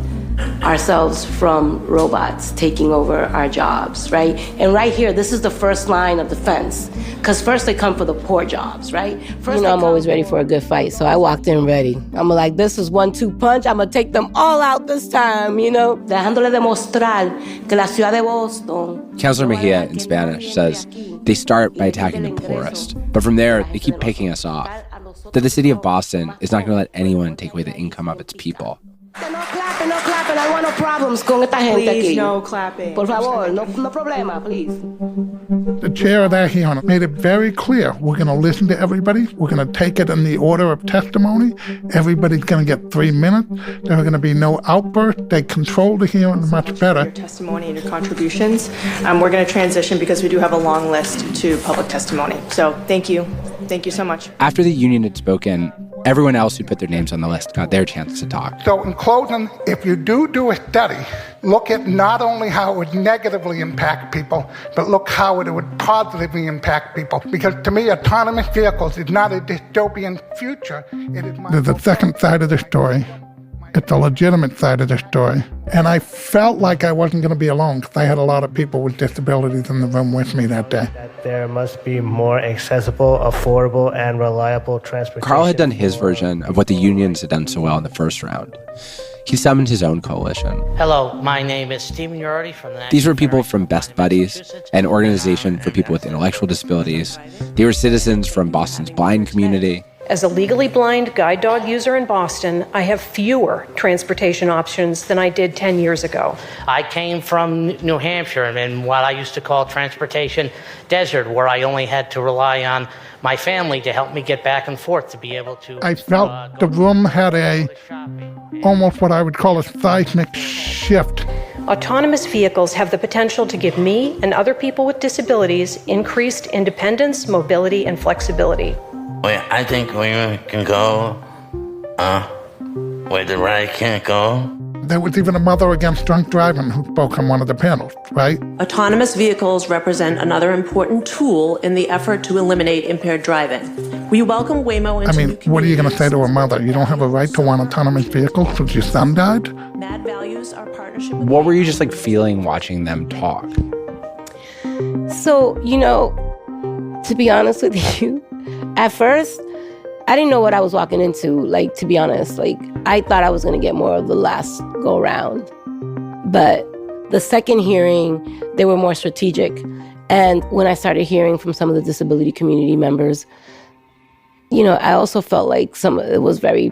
ourselves from robots taking over our jobs, right? And right here, this is the first line of defense, because first they come for the poor jobs, right? First, I'm always ready for a good fight, so I walked in ready. I'm like, this is 1-2 punch, I'm gonna take them all out this time, you know? Dejándole demostrar que la ciudad de Boston. Councilor Mejia in Spanish says they start by attacking the poorest, but from there, they keep picking us off. That the city of Boston is not gonna let anyone take away the income of its people. No clap, clapping. I want no problems con esta gente aquí. Please, no clapping. Por favor, no problema, please. The chair of that hearing made it very clear. We're going to listen to everybody. We're going to take it in the order of testimony. Everybody's going to get 3 minutes. There are going to be no outbursts. They control the hearing much better. Your testimony and your contributions. We're going to transition because we do have a long list to public testimony. So thank you. Thank you so much. After the union had spoken, everyone else who put their names on the list got their chance to talk. So in closing, if you do a study, look at not only how it would negatively impact people, but look how it would positively impact people. Because to me, autonomous vehicles is not a dystopian future. There's a second side of the story. It's a legitimate side of the story. And I felt like I wasn't going to be alone because I had a lot of people with disabilities in the room with me that day. That there must be more accessible, affordable, and reliable transportation. Carl had done his version of what the unions had done so well in the first round. He summoned his own coalition. Hello, my name is Stephen Urardi from the... These were people from Best Buddies, an organization for people with intellectual disabilities. They were citizens from Boston's blind community. As a legally blind guide dog user in Boston, I have fewer transportation options than I did 10 years ago. I came from New Hampshire in what I used to call transportation desert, where I only had to rely on my family to help me get back and forth to be able to... I felt the room had almost what I would call a seismic shift. Autonomous vehicles have the potential to give me and other people with disabilities increased independence, mobility, and flexibility. Wait, I think we can go where the ride can't go. There was even a Mother Against Drunk Driving who spoke on one of the panels, right? Autonomous vehicles represent another important tool in the effort to eliminate impaired driving. We welcome Waymo into what are you going to say to a mother? You don't have a right to one autonomous vehicle because your son died? Mad values our partnership with... What were you just feeling watching them talk? So, to be honest with you, at first, I didn't know what I was walking into, to be honest. I thought I was going to get more of the last go-round. But the second hearing, they were more strategic. And when I started hearing from some of the disability community members, I also felt like it was very,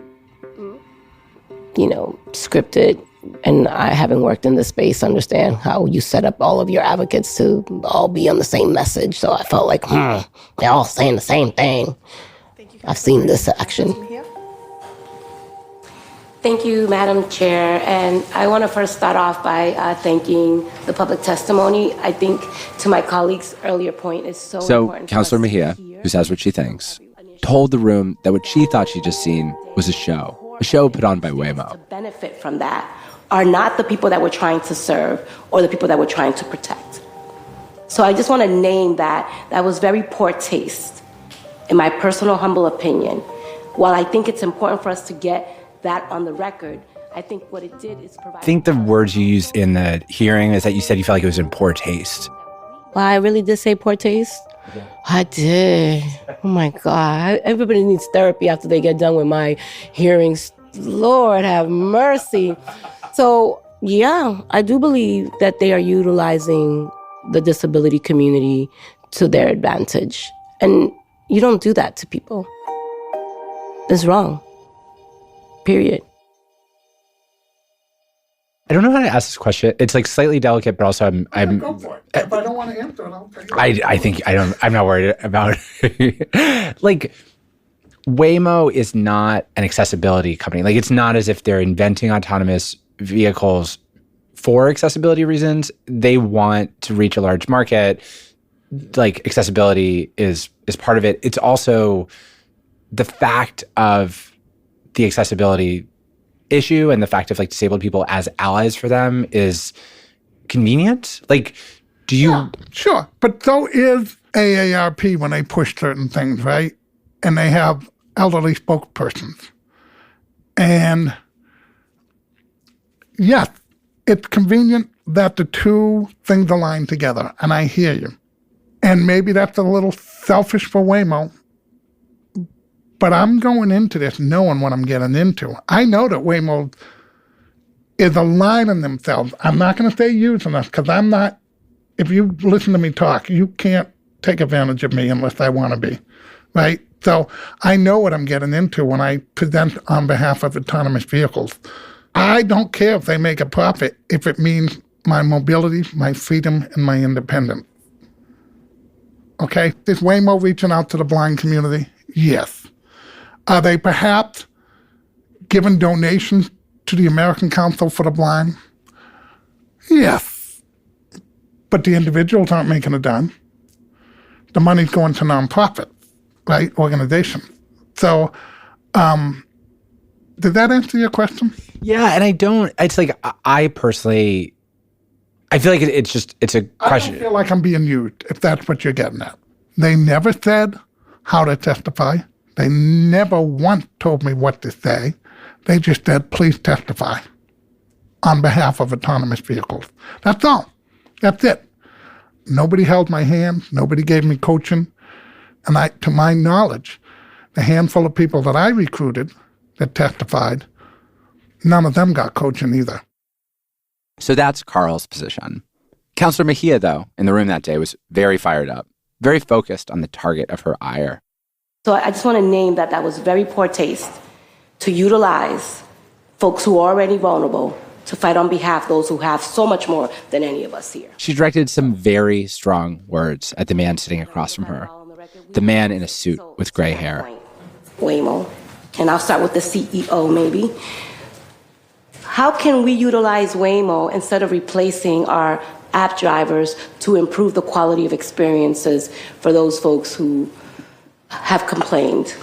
scripted. And I, having worked in this space, understand how you set up all of your advocates to all be on the same message. So I felt like, they're all saying the same thing. I've seen this action. Thank you, Madam Chair. And I want to first start off by thanking the public testimony. I think to my colleague's earlier point, it's so important. So Councilor Mejia, who says what she thinks, told the room that what she thought she'd just seen was a show put on by Waymo. To benefit from that are not the people that we're trying to serve or the people that we're trying to protect. So I just want to name that. That was very poor taste, in my personal humble opinion. While I think it's important for us to get that on the record, I think what it did is provide... I think the words you used in the hearing is that you said you felt like it was in poor taste. Well, I really did say poor taste? Yeah. I did. Oh my God. Everybody needs therapy after they get done with my hearings. Lord have mercy. So, yeah, I do believe that they are utilizing the disability community to their advantage. And you don't do that to people. It's wrong. Period. I don't know how to ask this question. It's slightly delicate, but also I'm go for it. If I don't want to answer it, I'll take it. I think I'm not worried about it. Waymo is not an accessibility company. It's not as if they're inventing autonomous vehicles for accessibility reasons. They want to reach a large market. Accessibility is part of it. It's also the fact of the accessibility issue and the fact of disabled people as allies for them is convenient. Do you... Yeah, sure. But so is AARP when they push certain things, right? And they have elderly spokespersons. And yes, it's convenient that the two things align together. And I hear you. And maybe that's a little selfish for Waymo. But I'm going into this knowing what I'm getting into. I know that Waymo is aligning themselves. I'm not going to say using us because I'm not, if you listen to me talk, you can't take advantage of me unless I want to be, right? So I know what I'm getting into when I present on behalf of autonomous vehicles. I don't care if they make a profit if it means my mobility, my freedom, and my independence. Okay? Is Waymo reaching out to the blind community? Yes. Are they perhaps giving donations to the American Council for the Blind? Yes. But the individuals aren't making a dime. The money's going to nonprofit, right? Organizations. So, did that answer your question? Yeah, and it's like, I personally, I feel like it's a question. I don't feel like I'm being used, if that's what you're getting at. They never said how to testify. They never once told me what to say. They just said, please testify on behalf of autonomous vehicles. That's all. That's it. Nobody held my hand. Nobody gave me coaching. And to my knowledge, the handful of people that I recruited that testified, none of them got coaching either. So that's Carl's position. Councilor Mejia, though, in the room that day was very fired up, very focused on the target of her ire. So I just want to name that was very poor taste to utilize folks who are already vulnerable to fight on behalf of those who have so much more than any of us here. She directed some very strong words at the man sitting across from her, the man in a suit with gray hair. Waymo, and I'll start with the CEO maybe. How can we utilize Waymo instead of replacing our app drivers to improve the quality of experiences for those folks who have complained?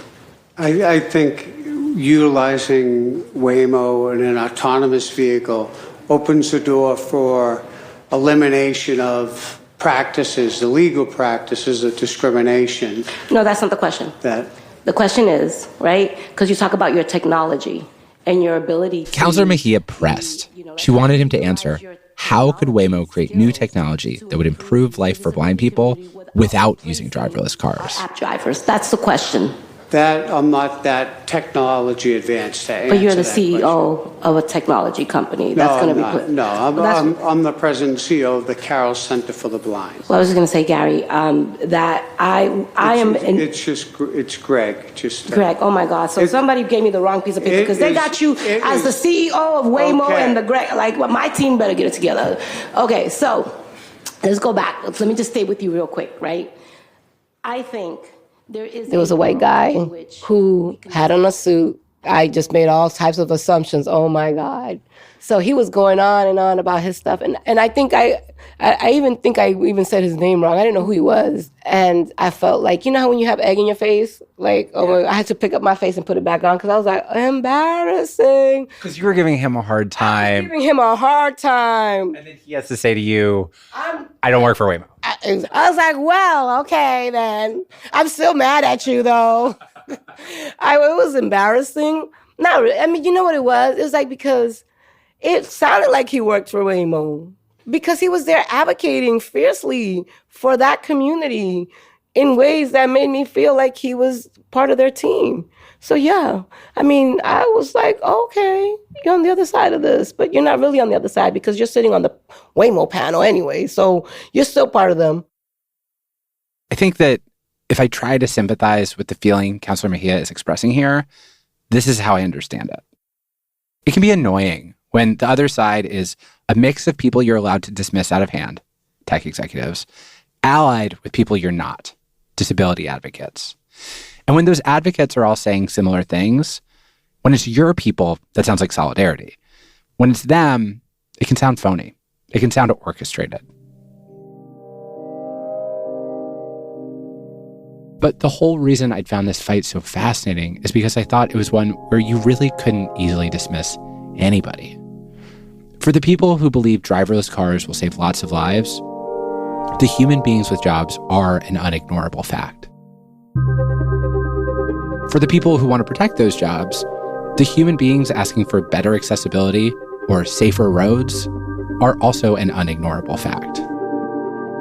I think utilizing Waymo in an autonomous vehicle opens the door for elimination of practices, illegal practices of discrimination. No, that's not the question. The question is, right, because you talk about your technology and your ability to... Councilor Mejia pressed. She wanted him to answer, how could Waymo create new technology that would improve life for blind people without using driverless cars? App drivers, that's the question. That I'm not that technology advanced to answer. But you're the that CEO question. of a technology company. That's going to be put. No, I'm the president and CEO of the Carroll Center for the Blind. Well, I was going to say, Gary, that I am. It's Greg. Greg. Oh my God! So somebody gave me the wrong piece of paper because they got you as the CEO of Waymo and the Greg. Like, well, my team better get it together. Okay, so let's go back. Let me just stay with you real quick, right? I think. There was a white guy who had on a suit. I just made all types of assumptions. Oh, my God. So he was going on and on about his stuff. And I think I even said his name wrong. I didn't know who he was. And I felt like, you know how when you have egg in your face? Like, I had to pick up my face and put it back on because I was like, embarrassing. Because you were giving him a hard time. Giving him a hard time. And then he has to say to you, I don't work for Waymo. I was like, well, okay, then. I'm still mad at you, though. It was embarrassing. Not really. I mean, you know what it was? It was like because it sounded like he worked for Waymo because he was there advocating fiercely for that community in ways that made me feel like he was part of their team. So, yeah, I mean, I was like, okay, you're on the other side of this, but you're not really on the other side because you're sitting on the Waymo panel anyway, so you're still part of them. I think that if I try to sympathize with the feeling Councilor Mejia is expressing here, this is how I understand it. It can be annoying when the other side is a mix of people you're allowed to dismiss out of hand, tech executives, allied with people you're not, disability advocates. And when those advocates are all saying similar things, when it's your people, that sounds like solidarity. When it's them, it can sound phony. It can sound orchestrated. But the whole reason I'd found this fight so fascinating is because I thought it was one where you really couldn't easily dismiss anybody. For the people who believe driverless cars will save lots of lives, the human beings with jobs are an unignorable fact. For the people who want to protect those jobs, the human beings asking for better accessibility or safer roads are also an unignorable fact.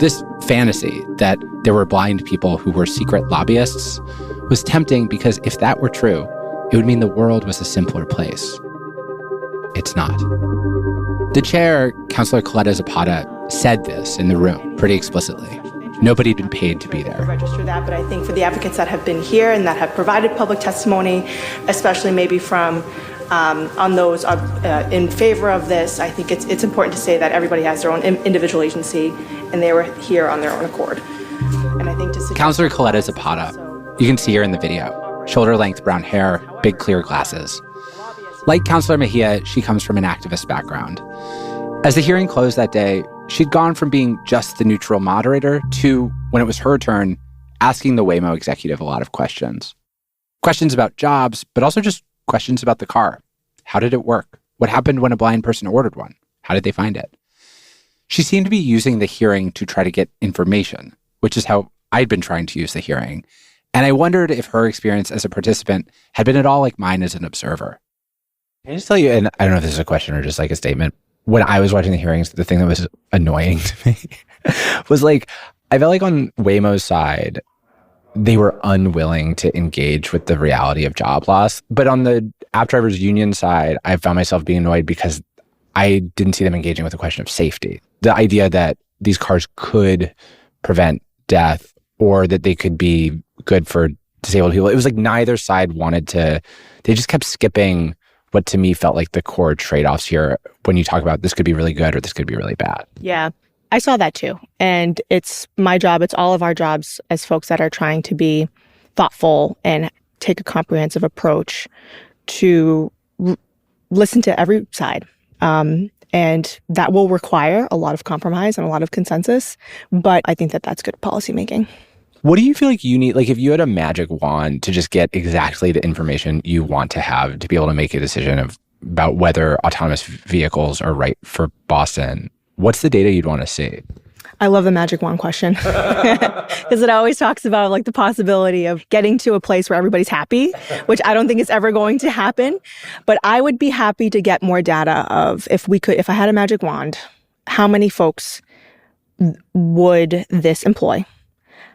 This fantasy that there were blind people who were secret lobbyists was tempting because if that were true, it would mean the world was a simpler place. It's not. The chair, Councilor Coletta Zapata, said this in the room pretty explicitly. Nobody had been paid to be there. Register that, but I think for the advocates that have been here and that have provided public testimony, especially maybe from on those in favor of this, I think it's important to say that everybody has their own individual agency, and they were here on their own accord. And I think Councilor Coletta Zapata, you can see her in the video. Shoulder-length brown hair, big clear glasses. Like Councilor Mejia, she comes from an activist background. As the hearing closed that day, she'd gone from being just the neutral moderator to, when it was her turn, asking the Waymo executive a lot of questions. Questions about jobs, but also just questions about the car. How did it work? What happened when a blind person ordered one? How did they find it? She seemed to be using the hearing to try to get information, which is how I'd been trying to use the hearing. And I wondered if her experience as a participant had been at all like mine as an observer. Can I just tell you, and I don't know if this is a question or just like a statement, when I was watching the hearings, the thing that was annoying to me was like, I felt like on Waymo's side, they were unwilling to engage with the reality of job loss. But on the app drivers union side, I found myself being annoyed because I didn't see them engaging with the question of safety. The idea that these cars could prevent death or that they could be good for disabled people. It was like neither side wanted to, they just kept skipping what to me felt like the core trade-offs here when you talk about this could be really good or this could be really bad. Yeah, I saw that too. And it's my job, it's all of our jobs as folks that are trying to be thoughtful and take a comprehensive approach to listen to every side. And that will require a lot of compromise and a lot of consensus. But I think that that's good policymaking. What do you feel like you need? Like if you had a magic wand to just get exactly the information you want to have to be able to make a decision about whether autonomous vehicles are right for Boston, what's the data you'd want to see? I love the magic wand question because it always talks about like the possibility of getting to a place where everybody's happy, which I don't think is ever going to happen. But I would be happy to get more data of if I had a magic wand, how many folks would this employ?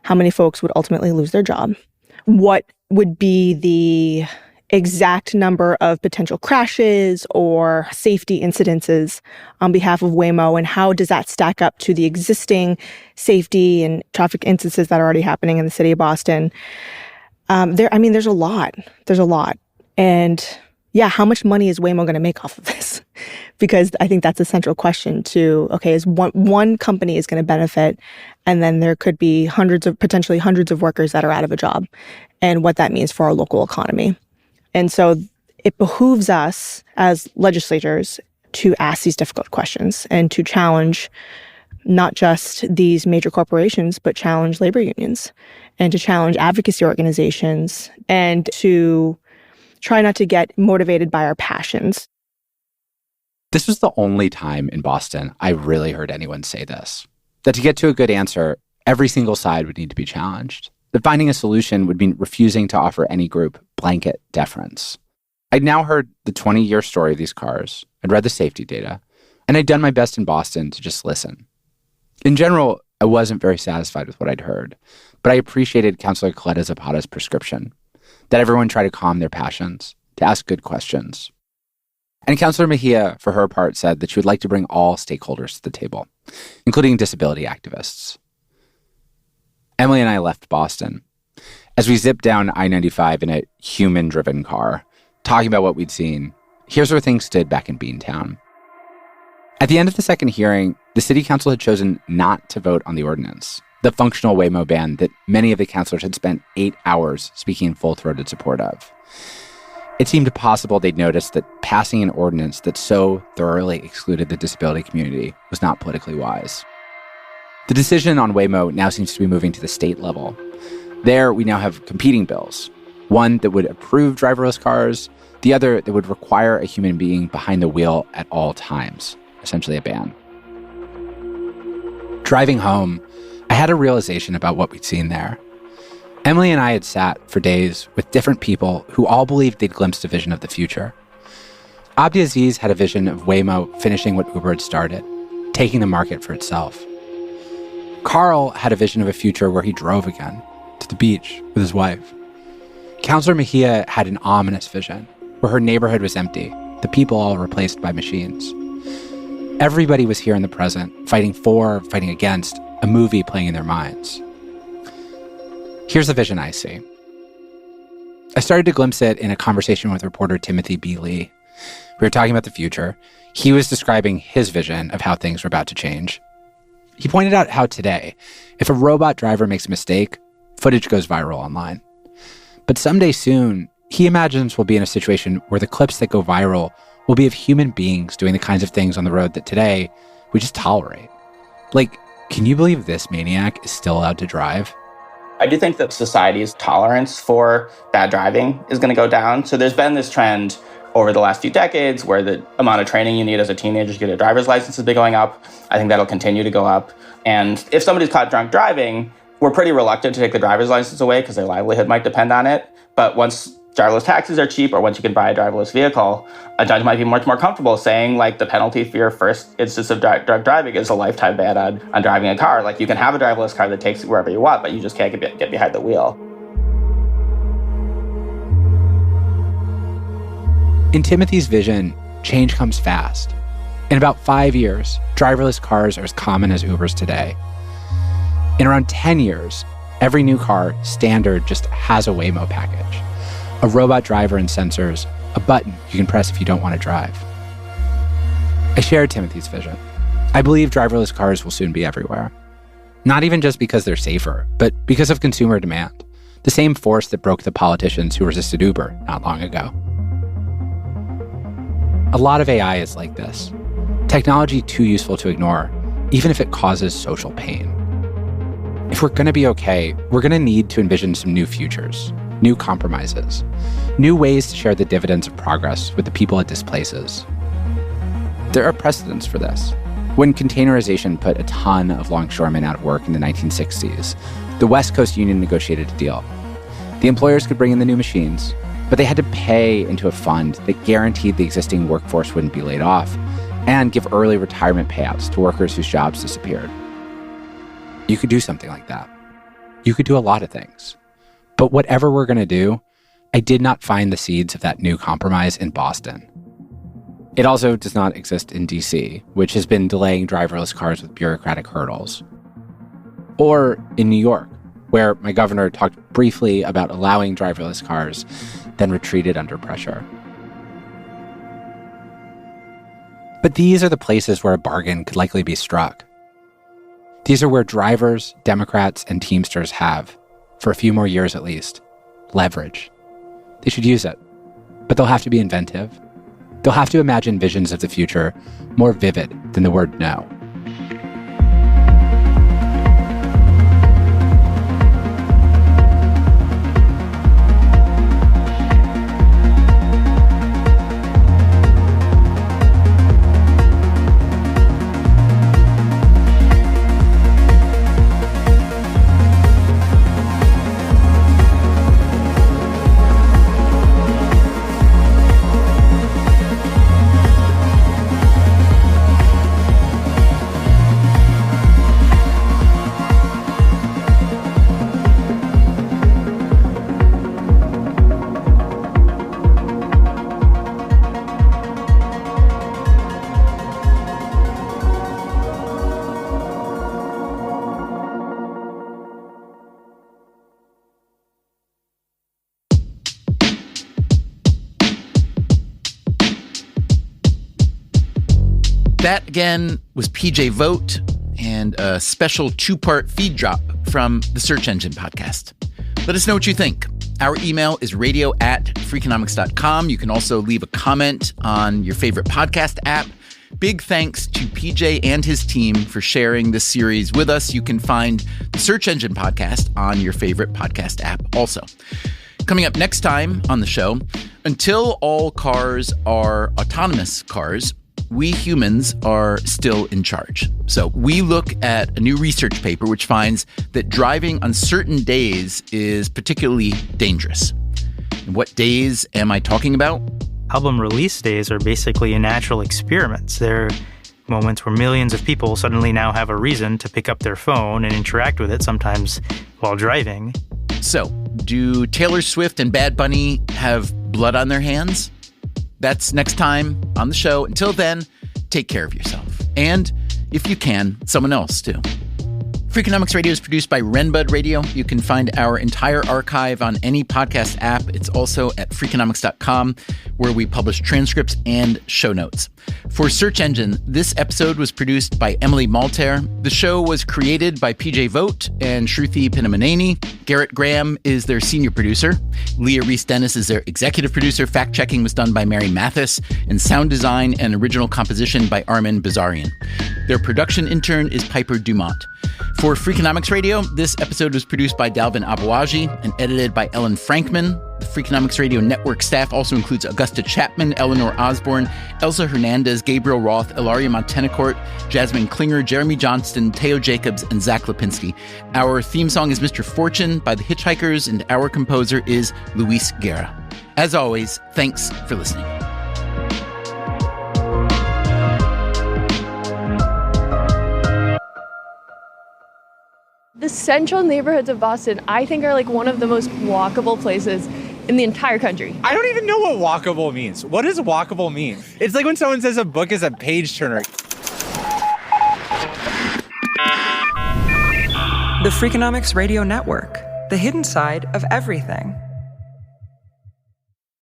How many folks would ultimately lose their job? What would be the exact number of potential crashes or safety incidences on behalf of Waymo, and how does that stack up to the existing safety and traffic instances that are already happening in the city of Boston? There's a lot. There's a lot. And yeah, how much money is Waymo going to make off of this? Because I think that's a central question to, okay, is one company is going to benefit, and then there could be potentially hundreds of workers that are out of a job, and what that means for our local economy. And so it behooves us as legislators to ask these difficult questions and to challenge not just these major corporations, but challenge labor unions and to challenge advocacy organizations and to try not to get motivated by our passions. This was the only time in Boston I really heard anyone say this, that to get to a good answer, every single side would need to be challenged. That finding a solution would mean refusing to offer any group blanket deference. I'd now heard the 20-year story of these cars, I'd read the safety data, and I'd done my best in Boston to just listen. In general, I wasn't very satisfied with what I'd heard, but I appreciated Councilor Coletta Zapata's prescription, that everyone try to calm their passions, to ask good questions. And Councilor Mejia, for her part, said that she would like to bring all stakeholders to the table, including disability activists. Emily and I left Boston. As we zipped down I-95 in a human-driven car, talking about what we'd seen, here's where things stood back in Beantown. At the end of the second hearing, the city council had chosen not to vote on the ordinance, the functional Waymo ban that many of the councilors had spent 8 hours speaking in full-throated support of. It seemed possible they'd noticed that passing an ordinance that so thoroughly excluded the disability community was not politically wise. The decision on Waymo now seems to be moving to the state level. There, we now have competing bills. One that would approve driverless cars, the other that would require a human being behind the wheel at all times, essentially a ban. Driving home, I had a realization about what we'd seen there. Emily and I had sat for days with different people who all believed they'd glimpsed a vision of the future. Abdi Aziz had a vision of Waymo finishing what Uber had started, taking the market for itself. Carl had a vision of a future where he drove again, to the beach with his wife. Councilor Mejia had an ominous vision, where her neighborhood was empty, the people all replaced by machines. Everybody was here in the present, fighting for, fighting against, a movie playing in their minds. Here's the vision I see. I started to glimpse it in a conversation with reporter Timothy B. Lee, We were talking about the future. He was describing his vision of how things were about to change. He pointed out how today, if a robot driver makes a mistake, footage goes viral online. But someday soon, he imagines we'll be in a situation where the clips that go viral will be of human beings doing the kinds of things on the road that today we just tolerate. Like, can you believe this maniac is still allowed to drive? I do think that society's tolerance for bad driving is going to go down. So there's been this trend over the last few decades where the amount of training you need as a teenager to get a driver's license has been going up. I think that'll continue to go up. And if somebody's caught drunk driving, we're pretty reluctant to take the driver's license away because their livelihood might depend on it. But once driverless taxis are cheap, or once you can buy a driverless vehicle, a judge might be much more comfortable saying, like, the penalty for your first instance of drunk driving is a lifetime ban on driving a car. Like, you can have a driverless car that takes you wherever you want, but you just can't get behind the wheel. In Timothy's vision, change comes fast. In about 5 years, driverless cars are as common as Ubers today. In around 10 years, every new car, standard, just has a Waymo package. A robot driver and sensors, a button you can press if you don't want to drive. I share Timothy's vision. I believe driverless cars will soon be everywhere. Not even just because they're safer, but because of consumer demand. The same force that broke the politicians who resisted Uber not long ago. A lot of AI is like this. Technology too useful to ignore, even if it causes social pain. If we're going to be okay, we're going to need to envision some new futures, new compromises, new ways to share the dividends of progress with the people it displaces. There are precedents for this. When containerization put a ton of longshoremen out of work in the 1960s, the West Coast Union negotiated a deal. The employers could bring in the new machines, but they had to pay into a fund that guaranteed the existing workforce wouldn't be laid off and give early retirement payouts to workers whose jobs disappeared. You could do something like that. You could do a lot of things. But whatever we're going to do, I did not find the seeds of that new compromise in Boston. It also does not exist in DC, which has been delaying driverless cars with bureaucratic hurdles. Or in New York, where my governor talked briefly about allowing driverless cars, then retreated under pressure. But these are the places where a bargain could likely be struck. These are where drivers, Democrats, and Teamsters have, for a few more years at least, leverage. They should use it, but they'll have to be inventive. They'll have to imagine visions of the future more vivid than the word no. That, again, was PJ Vogt and a special two-part feed drop from the Search Engine podcast. Let us know what you think. Our email is radio@freakonomics.com. You can also leave a comment on your favorite podcast app. Big thanks to PJ and his team for sharing this series with us. You can find the Search Engine podcast on your favorite podcast app also. Coming up next time on the show, until all cars are autonomous cars, we humans are still in charge. So we look at a new research paper which finds that driving on certain days is particularly dangerous. And what days am I talking about? Album release days are basically natural experiments. They're moments where millions of people suddenly now have a reason to pick up their phone and interact with it, sometimes while driving. So, do Taylor Swift and Bad Bunny have blood on their hands? That's next time on the show. Until then, take care of yourself. And if you can, someone else too. Freakonomics Radio is produced by Renbud Radio. You can find our entire archive on any podcast app. It's also at Freakonomics.com, where we publish transcripts and show notes. For Search Engine, this episode was produced by Emily Malter. The show was created by PJ Vogt and Shruti Pinamaneni. Garrett Graham is their senior producer. Leah Reese-Dennis is their executive producer. Fact-checking was done by Mary Mathis, and sound design and original composition by Armin Bazarian. Their production intern is Piper Dumont. For Freakonomics Radio, this episode was produced by Dalvin Abuaji and edited by Ellen Frankman. The Freakonomics Radio Network staff also includes Augusta Chapman, Eleanor Osborne, Elsa Hernandez, Gabriel Roth, Ilaria Montenacourt, Jasmine Klinger, Jeremy Johnston, Teo Jacobs, and Zach Lipinski. Our theme song is Mr. Fortune by The Hitchhikers, and our composer is Luis Guerra. As always, thanks for listening. The central neighborhoods of Boston, I think, are like one of the most walkable places in the entire country. I don't even know what walkable means. What does walkable mean? It's like when someone says a book is a page turner. The Freakonomics Radio Network, the hidden side of everything.